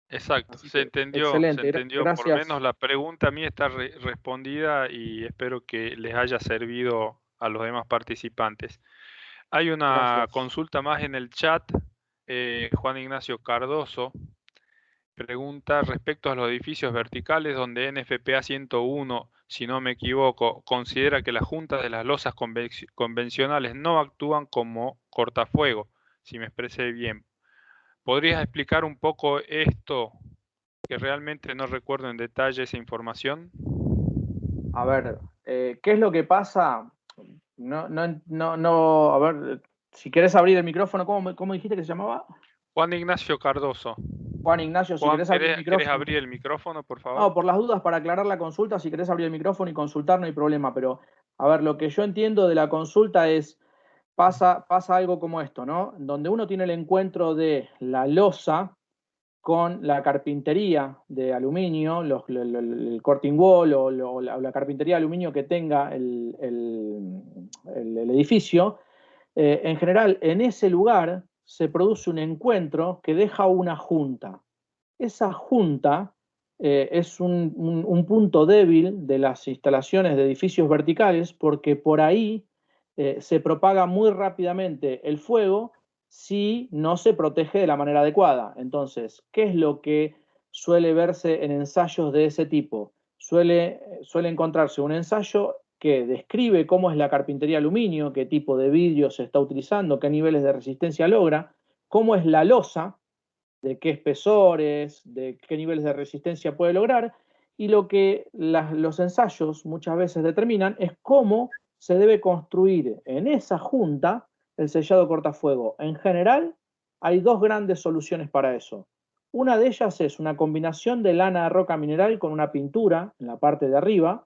Exacto, Así se que entendió, se excelente, entendió. Por lo menos gracias. la pregunta mía está respondida y espero que les haya servido a los demás participantes. Hay una Gracias. consulta más en el chat. Juan Ignacio Cardoso pregunta respecto a los edificios verticales donde NFPA 101, si no me equivoco, considera que las juntas de las losas convencionales no actúan como cortafuego, si me expresé bien. ¿Podrías explicar un poco esto, que realmente no recuerdo en detalle esa información? A ver, ¿qué es lo que pasa? No, a ver, si querés abrir el micrófono, ¿cómo dijiste que se llamaba? Juan Ignacio Cardoso. Juan Ignacio, si Juan, querés abrir el ¿querés micrófono. abrir el micrófono, por favor? No, por las dudas, para aclarar la consulta, si querés abrir el micrófono y consultar, no hay problema, pero a ver, lo que yo entiendo de la consulta es, pasa algo como esto, ¿no? Donde uno tiene el encuentro de la losa con la carpintería de aluminio, el corting wall o la carpintería de aluminio que tenga el edificio. En general, en ese lugar se produce un encuentro que deja una junta. Esa junta es un punto débil de las instalaciones de edificios verticales porque por ahí se propaga muy rápidamente el fuego si no se protege de la manera adecuada. Entonces, ¿qué es lo que suele verse en ensayos de ese tipo? Suele encontrarse un ensayo que describe cómo es la carpintería aluminio, qué tipo de vidrio se está utilizando, qué niveles de resistencia logra, cómo es la losa, de qué espesores, de qué niveles de resistencia puede lograr, y lo que los ensayos muchas veces determinan es cómo se debe construir en esa junta el sellado cortafuego. En general, hay dos grandes soluciones para eso. Una de ellas es una combinación de lana de roca mineral con una pintura en la parte de arriba,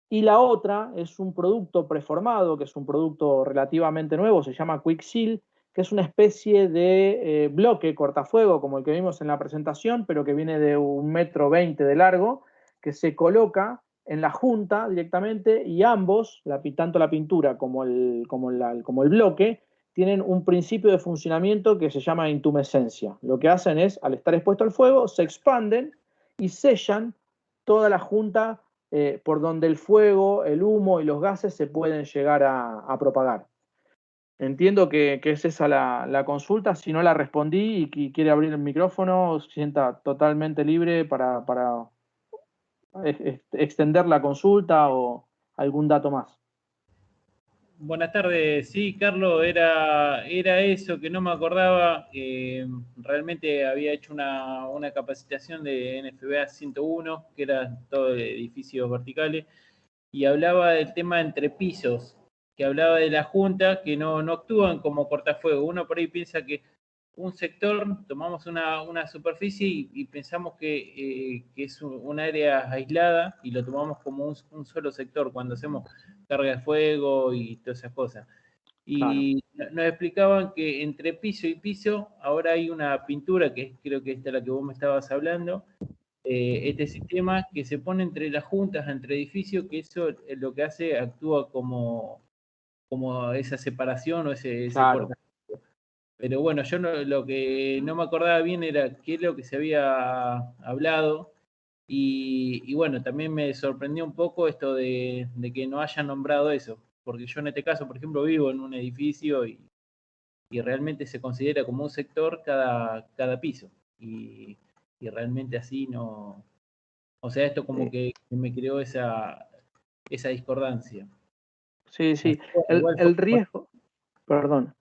y la otra es un producto preformado, que es un producto relativamente nuevo, se llama Quick Seal, que es una especie de bloque cortafuego, como el que vimos en la presentación, pero que viene de 1,20 m de largo, que se coloca en la junta directamente y ambos, tanto la pintura como el bloque, tienen un principio de funcionamiento que se llama intumescencia. Lo que hacen es, al estar expuesto al fuego, se expanden y sellan toda la junta por donde el fuego, el humo y los gases se pueden llegar a propagar. Entiendo que es esa la consulta. Si no la respondí y quiere abrir el micrófono, se sienta totalmente libre para extender la consulta o algún dato más. Buenas tardes, sí, Carlos, era eso que no me acordaba. Realmente había hecho una capacitación de NFPA 101, que era todo de edificios verticales, y hablaba del tema entre pisos, que hablaba de la junta, que no actúan como cortafuego. Uno por ahí piensa que un sector, tomamos una superficie y pensamos que es un área aislada y lo tomamos como un solo sector cuando hacemos carga de fuego y todas esas cosas. Claro. Y nos explicaban que entre piso y piso ahora hay una pintura, que creo que esta es la que vos me estabas hablando, este sistema que se pone entre las juntas, entre edificios, que eso es lo que hace, actúa como esa separación o ese Claro. corte. Pero bueno, yo lo que no me acordaba bien era qué es lo que se había hablado. Y bueno, también me sorprendió un poco esto de que no hayan nombrado eso. Porque yo en este caso, por ejemplo, vivo en un edificio y realmente se considera como un sector cada piso. Y realmente así no. O sea, esto como que me creó esa discordancia. Sí, sí. Así que, bueno, igual El riesgo, perdón,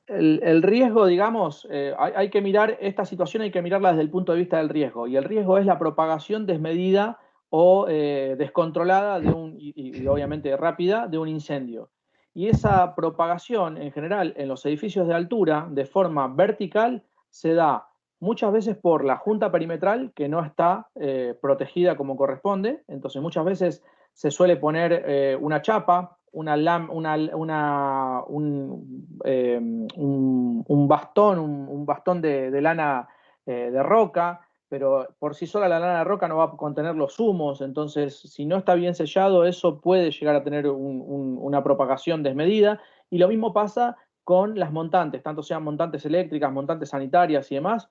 el riesgo, digamos, hay que mirar esta situación, hay que mirarla desde el punto de vista del riesgo. Y el riesgo es la propagación desmedida o descontrolada y obviamente rápida de un incendio. Y esa propagación, en general, en los edificios de altura, de forma vertical, se da muchas veces por la junta perimetral, que no está protegida como corresponde. Entonces, muchas veces se suele poner una chapa, un bastón de lana de roca, pero por sí sola la lana de roca no va a contener los humos, entonces si no está bien sellado, eso puede llegar a tener una propagación desmedida. Y lo mismo pasa con las montantes, tanto sean montantes eléctricas, montantes sanitarias y demás.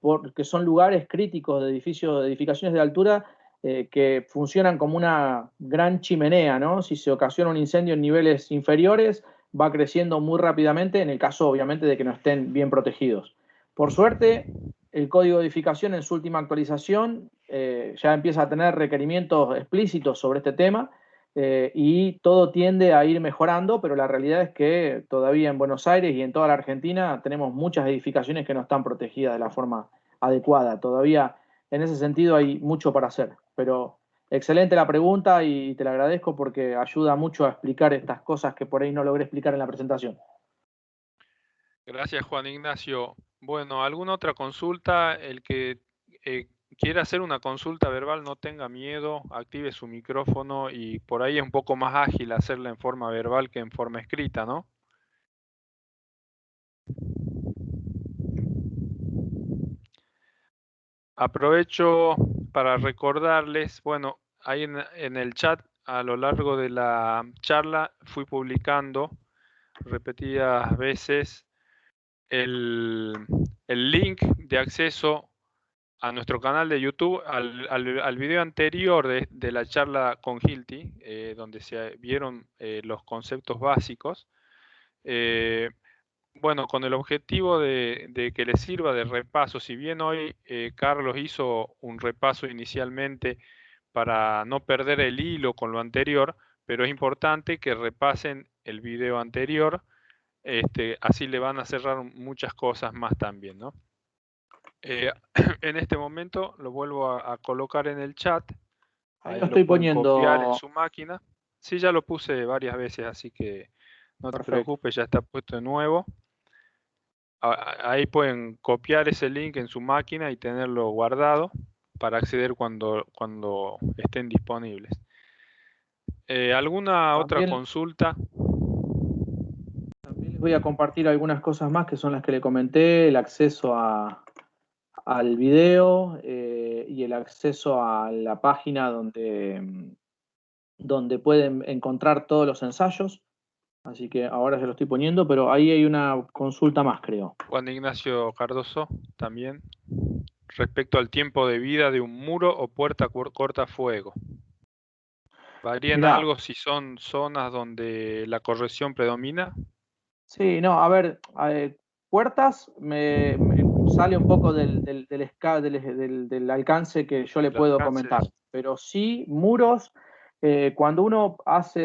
porque son lugares críticos de edificaciones de altura que funcionan como una gran chimenea, ¿no? Si se ocasiona un incendio en niveles inferiores, va creciendo muy rápidamente, en el caso, obviamente, de que no estén bien protegidos. Por suerte, el código de edificación en su última actualización ya empieza a tener requerimientos explícitos sobre este tema y todo tiende a ir mejorando, pero la realidad es que todavía en Buenos Aires y en toda la Argentina tenemos muchas edificaciones que no están protegidas de la forma adecuada. Todavía en ese sentido hay mucho para hacer, pero excelente la pregunta y te la agradezco porque ayuda mucho a explicar estas cosas que por ahí no logré explicar en la presentación. Gracias, Juan Ignacio. Bueno, ¿alguna otra consulta? El que quiera hacer una consulta verbal, no tenga miedo, active su micrófono y por ahí es un poco más ágil hacerla en forma verbal que en forma escrita, ¿no? Aprovecho para recordarles, bueno, ahí en el chat a lo largo de la charla fui publicando repetidas veces el link de acceso a nuestro canal de YouTube, al video anterior de la charla con Hilti, donde se vieron los conceptos básicos. Bueno, con el objetivo de que les sirva de repaso, si bien hoy Carlos hizo un repaso inicialmente para no perder el hilo con lo anterior, pero es importante que repasen el video anterior, así le van a cerrar muchas cosas más también, ¿no? En este momento lo vuelvo a colocar en el chat. Ahí Ahí lo lo estoy pueden copiar en poniendo. su máquina. Sí, ya lo puse varias veces, así que no te Perfecto. preocupes, ya está puesto de nuevo. Ahí pueden copiar ese link en su máquina y tenerlo guardado para acceder cuando estén disponibles. ¿Alguna otra consulta? También les voy a compartir algunas cosas más que son las que le comenté, el acceso al video y el acceso a la página donde pueden encontrar todos los ensayos. Así que ahora se lo estoy poniendo, pero ahí hay una consulta más, creo. Juan Ignacio Cardoso, también. Respecto al tiempo de vida de un muro o puerta cortafuego. ¿Varía en algo si son zonas donde la corrosión predomina? Sí, no, a ver, puertas me sale un poco del alcance que yo le puedo comentar, pero sí, muros, cuando uno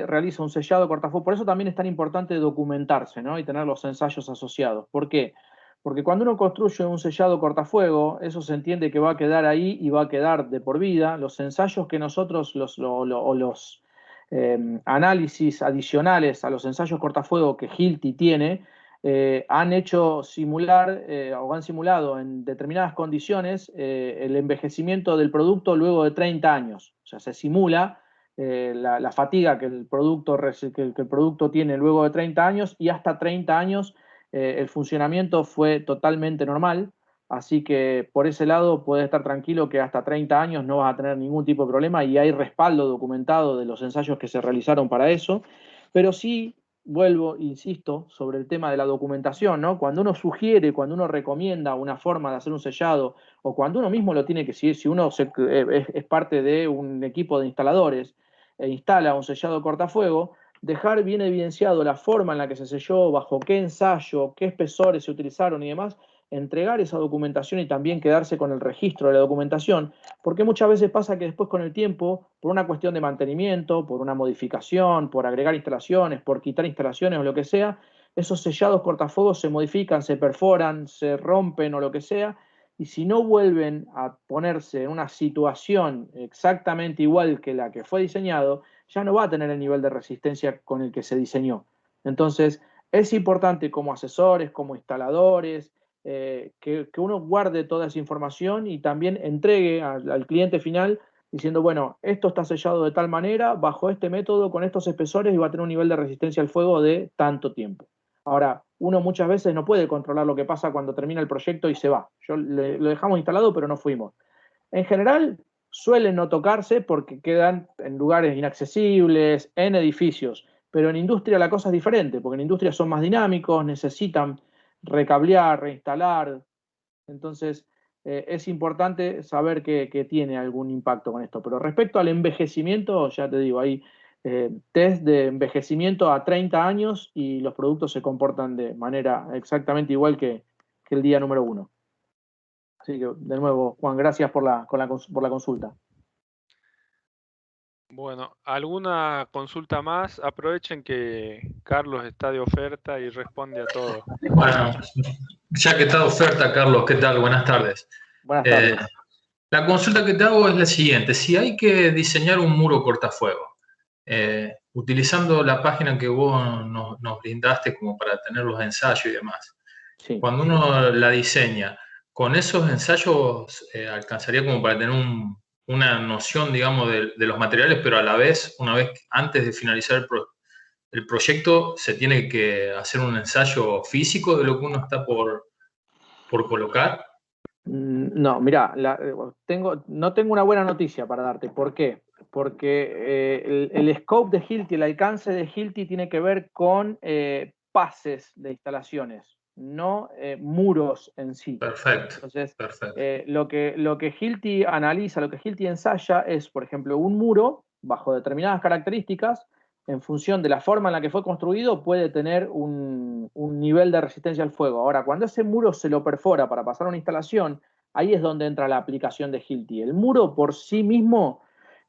realiza un sellado cortafuego, por eso también es tan importante documentarse, ¿no? Y tener los ensayos asociados. ¿Por qué? Porque cuando uno construye un sellado cortafuego, eso se entiende que va a quedar ahí y va a quedar de por vida. Los ensayos que nosotros, los análisis adicionales a los ensayos cortafuego que Hilti tiene, han hecho simular o han simulado en determinadas condiciones el envejecimiento del producto luego de 30 años. O sea, se simula la fatiga que el producto tiene luego de 30 años y hasta 30 años el funcionamiento fue totalmente normal. Así que por ese lado puedes estar tranquilo que hasta 30 años no vas a tener ningún tipo de problema y hay respaldo documentado de los ensayos que se realizaron para eso. Pero sí, vuelvo, insisto, sobre el tema de la documentación, ¿no? Cuando uno sugiere, cuando uno recomienda una forma de hacer un sellado o cuando uno mismo lo tiene que seguir, si uno es parte de un equipo de instaladores e instala un sellado cortafuego, dejar bien evidenciado la forma en la que se selló, bajo qué ensayo, qué espesores se utilizaron y demás, entregar esa documentación y también quedarse con el registro de la documentación, porque muchas veces pasa que después con el tiempo, por una cuestión de mantenimiento, por una modificación, por agregar instalaciones, por quitar instalaciones o lo que sea, esos sellados cortafuegos se modifican, se perforan, se rompen o lo que sea, y si no vuelven a ponerse en una situación exactamente igual que la que fue diseñado, ya no va a tener el nivel de resistencia con el que se diseñó. Entonces, es importante como asesores, como instaladores, que uno guarde toda esa información y también entregue al cliente final diciendo, bueno, esto está sellado de tal manera, bajo este método, con estos espesores y va a tener un nivel de resistencia al fuego de tanto tiempo. Ahora, uno muchas veces no puede controlar lo que pasa cuando termina el proyecto y se va. Lo dejamos instalado, pero no fuimos. En general, suelen no tocarse porque quedan en lugares inaccesibles, en edificios, pero en industria la cosa es diferente, porque en industria son más dinámicos, necesitan recablear, reinstalar. Entonces, es importante saber que tiene algún impacto con esto. Pero respecto al envejecimiento, ya te digo, hay test de envejecimiento a 30 años y los productos se comportan de manera exactamente igual que el día número 1. Así que, de nuevo, Juan, gracias por la consulta. Bueno, ¿alguna consulta más? Aprovechen que Carlos está de oferta y responde a todo. Bueno, ya que está de oferta, Carlos, ¿qué tal? Buenas tardes. Buenas tardes. La consulta que te hago es la siguiente. Si hay que diseñar un muro cortafuego, utilizando la página que vos nos brindaste como para tener los ensayos y demás, Sí. Cuando uno la diseña, ¿con esos ensayos alcanzaría como para tener una noción, digamos, de los materiales, pero a la vez, una vez antes de finalizar el proyecto, se tiene que hacer un ensayo físico de lo que uno está por colocar? No, mirá, no tengo una buena noticia para darte. ¿Por qué? Porque el scope de Hilti, el alcance de Hilti tiene que ver con pases de instalaciones, no muros en sí. Perfecto. Entonces, Perfecto. lo que Hilti analiza, lo que Hilti ensaya es, por ejemplo, un muro bajo determinadas características, en función de la forma en la que fue construido, puede tener un nivel de resistencia al fuego. Ahora, cuando ese muro se lo perfora para pasar a una instalación, ahí es donde entra la aplicación de Hilti. El muro por sí mismo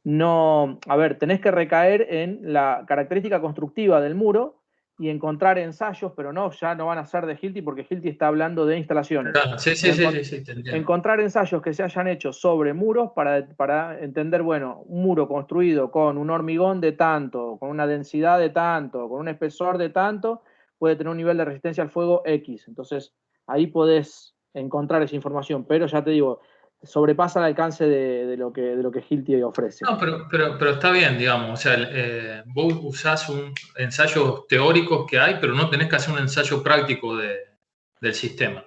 no... A ver, tenés que recaer en la característica constructiva del muro y encontrar ensayos, pero ya no van a ser de Hilti porque Hilti está hablando de instalaciones. Claro, sí, te entiendo. Encontrar ensayos que se hayan hecho sobre muros para entender, bueno, un muro construido con un hormigón de tanto, con una densidad de tanto, con un espesor de tanto, puede tener un nivel de resistencia al fuego X. Entonces, ahí podés encontrar esa información, pero ya te digo, sobrepasa el alcance de lo que Hilti ofrece. No, pero está bien, digamos. O sea, vos usás ensayos teóricos que hay, pero no tenés que hacer un ensayo práctico del sistema.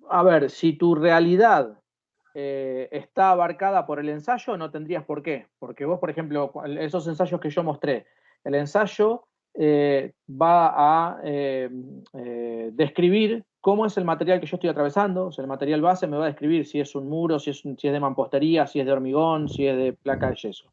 A ver, si tu realidad está abarcada por el ensayo, no tendrías por qué. Porque vos, por ejemplo, esos ensayos que yo mostré, el ensayo va a describir cómo es el material que yo estoy atravesando. O sea, el material base me va a describir si es un muro, si es de mampostería, si es de hormigón, si es de placa de yeso.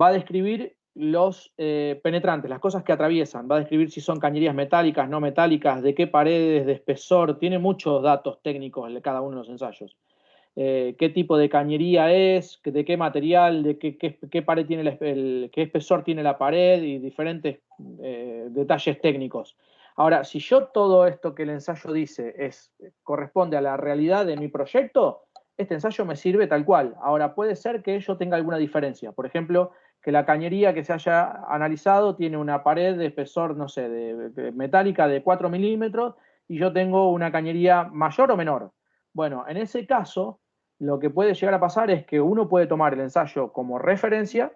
Va a describir los penetrantes, las cosas que atraviesan. Va a describir si son cañerías metálicas, no metálicas, de qué paredes, de espesor. Tiene muchos datos técnicos de cada uno de los ensayos. Qué tipo de cañería es, de qué material, de qué pared tiene qué espesor tiene la pared y diferentes detalles técnicos. Ahora, si yo todo esto que el ensayo dice corresponde a la realidad de mi proyecto, este ensayo me sirve tal cual. Ahora, puede ser que yo tenga alguna diferencia. Por ejemplo, que la cañería que se haya analizado tiene una pared de espesor, no sé, de metálica de 4 milímetros y yo tengo una cañería mayor o menor. Bueno, en ese caso, lo que puede llegar a pasar es que uno puede tomar el ensayo como referencia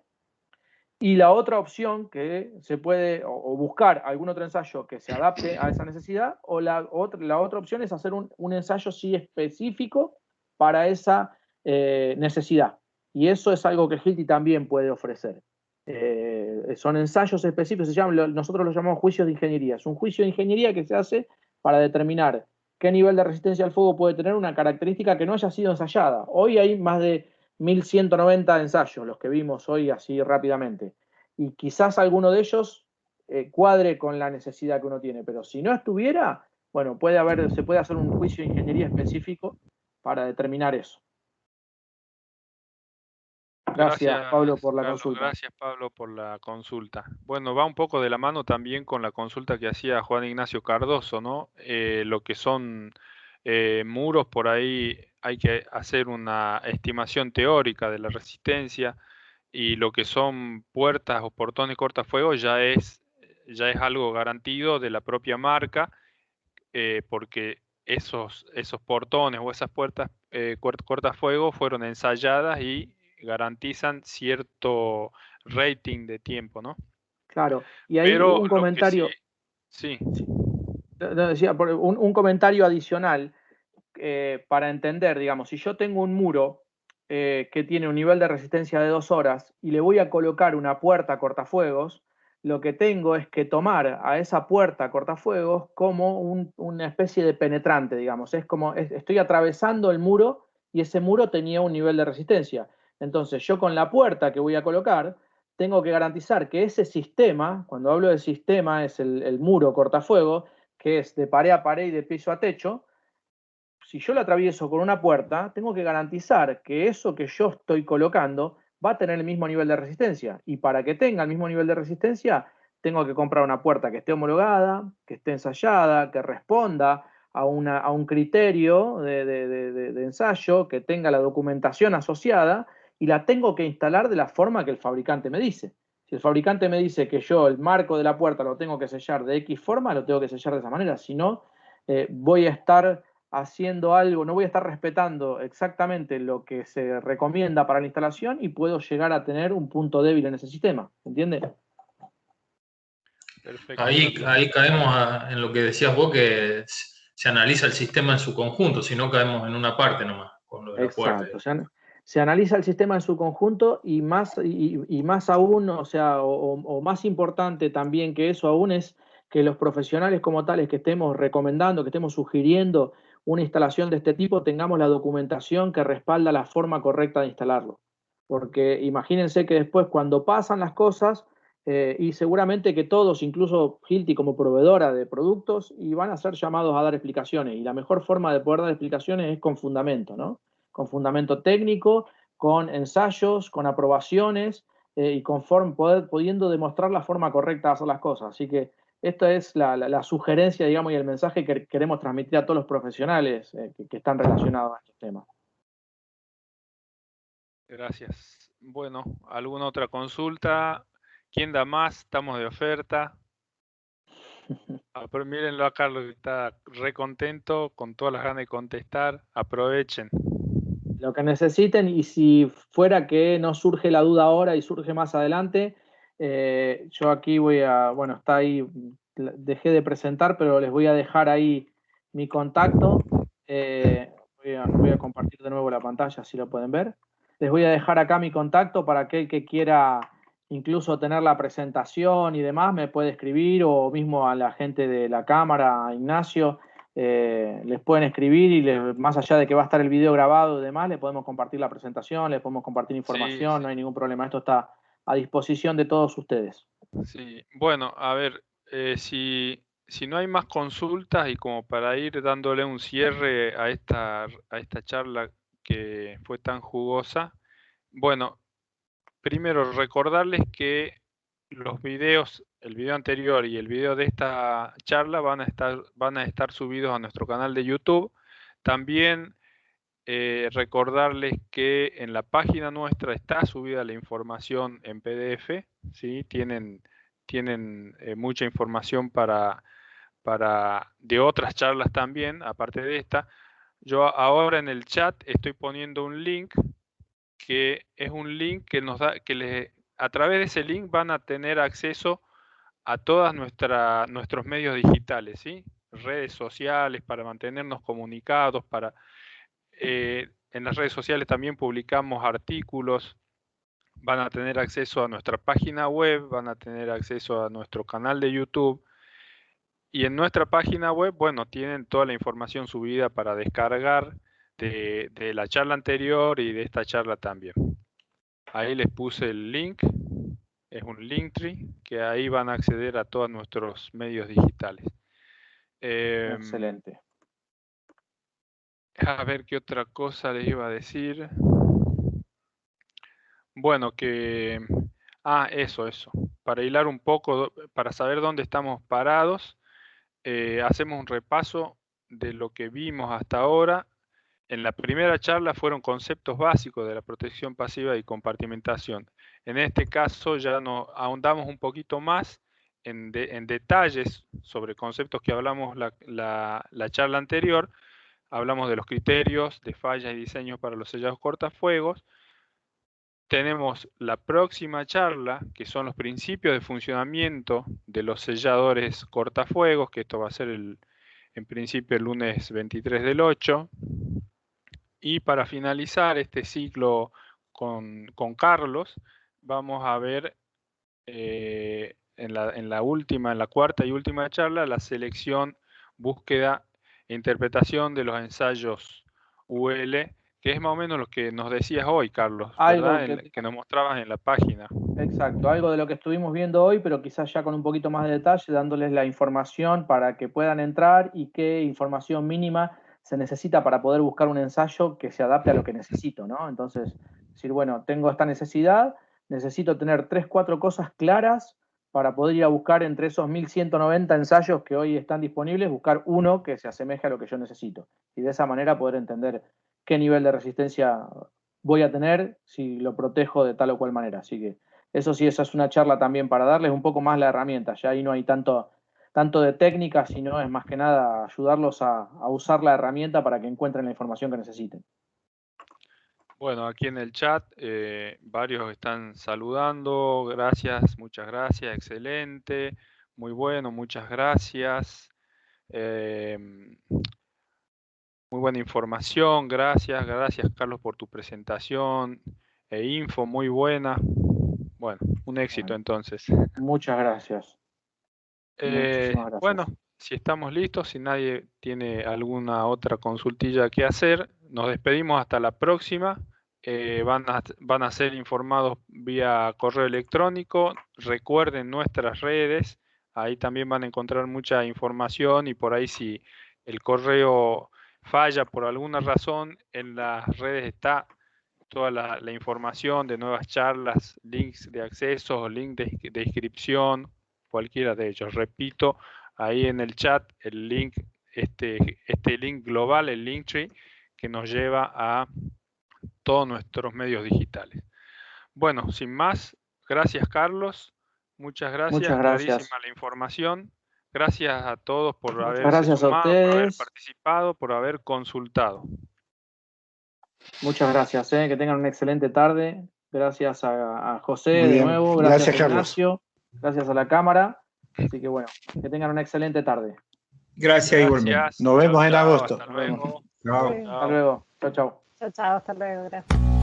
y la otra opción que se puede, o buscar algún otro ensayo que se adapte a esa necesidad, o la otra opción es hacer un ensayo sí específico para esa necesidad. Y eso es algo que Hilti también puede ofrecer. Son ensayos específicos, nosotros los llamamos juicios de ingeniería. Es un juicio de ingeniería que se hace para determinar qué nivel de resistencia al fuego puede tener una característica que no haya sido ensayada. Hoy hay más de 1190 ensayos, los que vimos hoy así rápidamente. Y quizás alguno de ellos cuadre con la necesidad que uno tiene, pero si no estuviera, bueno, se puede hacer un juicio de ingeniería específico para determinar eso. Gracias, Pablo, por la consulta. Gracias, Pablo, por la consulta. Bueno, va un poco de la mano también con la consulta que hacía Juan Ignacio Cardoso, ¿no? Lo que son muros, por ahí hay que hacer una estimación teórica de la resistencia, y lo que son puertas o portones cortafuegos ya es algo garantido de la propia marca, porque esos portones o esas puertas cortafuegos fueron ensayadas y garantizan cierto rating de tiempo, ¿no? Claro, y ahí Pero un comentario. Sí. Decía, un comentario adicional para entender, digamos, si yo tengo un muro que tiene un nivel de resistencia de 2 horas y le voy a colocar una puerta cortafuegos, lo que tengo es que tomar a esa puerta cortafuegos como una especie de penetrante, digamos. Es como estoy atravesando el muro y ese muro tenía un nivel de resistencia. Entonces yo con la puerta que voy a colocar, tengo que garantizar que ese sistema, cuando hablo de sistema es el muro cortafuego, que es de pared a pared y de piso a techo. Si yo lo atravieso con una puerta, tengo que garantizar que eso que yo estoy colocando va a tener el mismo nivel de resistencia. Y para que tenga el mismo nivel de resistencia, tengo que comprar una puerta que esté homologada, que esté ensayada, que responda a un criterio de ensayo, que tenga la documentación asociada, y la tengo que instalar de la forma que el fabricante me dice. Si el fabricante me dice que yo el marco de la puerta lo tengo que sellar de X forma, lo tengo que sellar de esa manera. Si no, voy a estar haciendo algo, no voy a estar respetando exactamente lo que se recomienda para la instalación y puedo llegar a tener un punto débil en ese sistema. ¿Entiendes? Perfecto. Ahí caemos en lo que decías vos, que se analiza el sistema en su conjunto, si no caemos en una parte nomás, con lo de la puerta. Exacto. Se analiza el sistema en su conjunto y más aún, o sea, o más importante también que eso aún es que los profesionales como tales que estemos recomendando, que estemos sugiriendo una instalación de este tipo, tengamos la documentación que respalda la forma correcta de instalarlo. Porque imagínense que después cuando pasan las cosas, y seguramente que todos, incluso Hilti como proveedora de productos, y van a ser llamados a dar explicaciones. Y la mejor forma de poder dar explicaciones es con fundamento, ¿no? Con fundamento técnico, con ensayos, con aprobaciones y pudiendo demostrar la forma correcta de hacer las cosas. Así que esta es la sugerencia, digamos, y el mensaje que queremos transmitir a todos los profesionales que están relacionados a estos temas. Gracias. Bueno, ¿alguna otra consulta? ¿Quién da más? Estamos de oferta. Pero mírenlo a Carlos, que está re contento, con todas las ganas de contestar. Aprovechen. Lo que necesiten, y si fuera que no surge la duda ahora y surge más adelante, yo aquí bueno, está ahí, dejé de presentar, pero les voy a dejar ahí mi contacto. Voy a compartir de nuevo la pantalla, si lo pueden ver. Les voy a dejar acá mi contacto para aquel que quiera incluso tener la presentación y demás, me puede escribir, o mismo a la gente de la cámara, a Ignacio. Les pueden escribir y más allá de que va a estar el video grabado y demás, le podemos compartir la presentación, le podemos compartir información, Sí. No hay ningún problema. Esto está a disposición de todos ustedes. Sí, bueno, a ver, si no hay más consultas y como para ir dándole un cierre a esta charla que fue tan jugosa, bueno, primero recordarles que los videos, el video anterior y el video de esta charla van a estar subidos a nuestro canal de YouTube. También recordarles que en la página nuestra está subida la información en PDF, ¿sí? Tienen mucha información de otras charlas también, aparte de esta. Yo ahora en el chat estoy poniendo un link que es un link que nos da, a través de ese link van a tener acceso a todos nuestros medios digitales, ¿sí? Redes sociales para mantenernos comunicados, en las redes sociales también publicamos artículos, van a tener acceso a nuestra página web, van a tener acceso a nuestro canal de YouTube. Y en nuestra página web, bueno, tienen toda la información subida para descargar de la charla anterior y de esta charla también. Ahí les puse el link, es un Linktree, que ahí van a acceder a todos nuestros medios digitales. Excelente. A ver qué otra cosa les iba a decir. Bueno, eso. Para hilar un poco, para saber dónde estamos parados, hacemos un repaso de lo que vimos hasta ahora. En la primera charla fueron conceptos básicos de la protección pasiva y compartimentación. En este caso ya nos ahondamos un poquito más en detalles sobre conceptos que hablamos la charla anterior. Hablamos de los criterios de fallas y diseños para los sellados cortafuegos. Tenemos la próxima charla, que son los principios de funcionamiento de los selladores cortafuegos, que esto va a ser en principio el lunes 23 del 8. Y para finalizar este ciclo con Carlos, vamos a ver en la cuarta y última charla, la selección, búsqueda e interpretación de los ensayos UL, que es más o menos lo que nos decías hoy, Carlos, Algo ¿verdad? Que nos mostrabas en la página. Exacto, algo de lo que estuvimos viendo hoy, pero quizás ya con un poquito más de detalle, dándoles la información para que puedan entrar y qué información mínima se necesita para poder buscar un ensayo que se adapte a lo que necesito, ¿no? Entonces, decir, bueno, tengo esta necesidad, necesito tener 3, 4 cosas claras para poder ir a buscar entre esos 1190 ensayos que hoy están disponibles, buscar uno que se asemeje a lo que yo necesito. Y de esa manera poder entender qué nivel de resistencia voy a tener si lo protejo de tal o cual manera. Así que eso sí, esa es una charla también para darles un poco más la herramienta. Ya ahí no hay tanto de técnica, sino es más que nada ayudarlos a usar la herramienta para que encuentren la información que necesiten. Bueno, aquí en el chat varios están saludando. Gracias, muchas gracias, excelente, muy bueno, muchas gracias. Muy buena información, gracias Carlos por tu presentación e info muy buena. Bueno, un éxito entonces. Muchas gracias. Muchísimas gracias. Bueno, si estamos listos, si nadie tiene alguna otra consultilla que hacer, nos despedimos hasta la próxima. Van a ser informados vía correo electrónico. Recuerden nuestras redes, ahí también van a encontrar mucha información y por ahí si el correo falla por alguna razón, en las redes está toda la información de nuevas charlas, links de acceso, link de inscripción, cualquiera de ellos. Repito, ahí en el chat el link, este link global, el Linktree, que nos lleva a todos nuestros medios digitales. Bueno, sin más, gracias Carlos, muchas gracias. Clarísima la información. Gracias a todos por haberse sumado, por haber participado, por haber consultado. Muchas gracias, que tengan una excelente tarde. Gracias a José de nuevo, gracias a Ignacio, gracias a la cámara. Así que bueno, que tengan una excelente tarde. Gracias igualmente. Nos vemos en agosto. Hasta luego. Chao. Hasta luego. Chao, chao. Chao, chao, hasta luego. Gracias.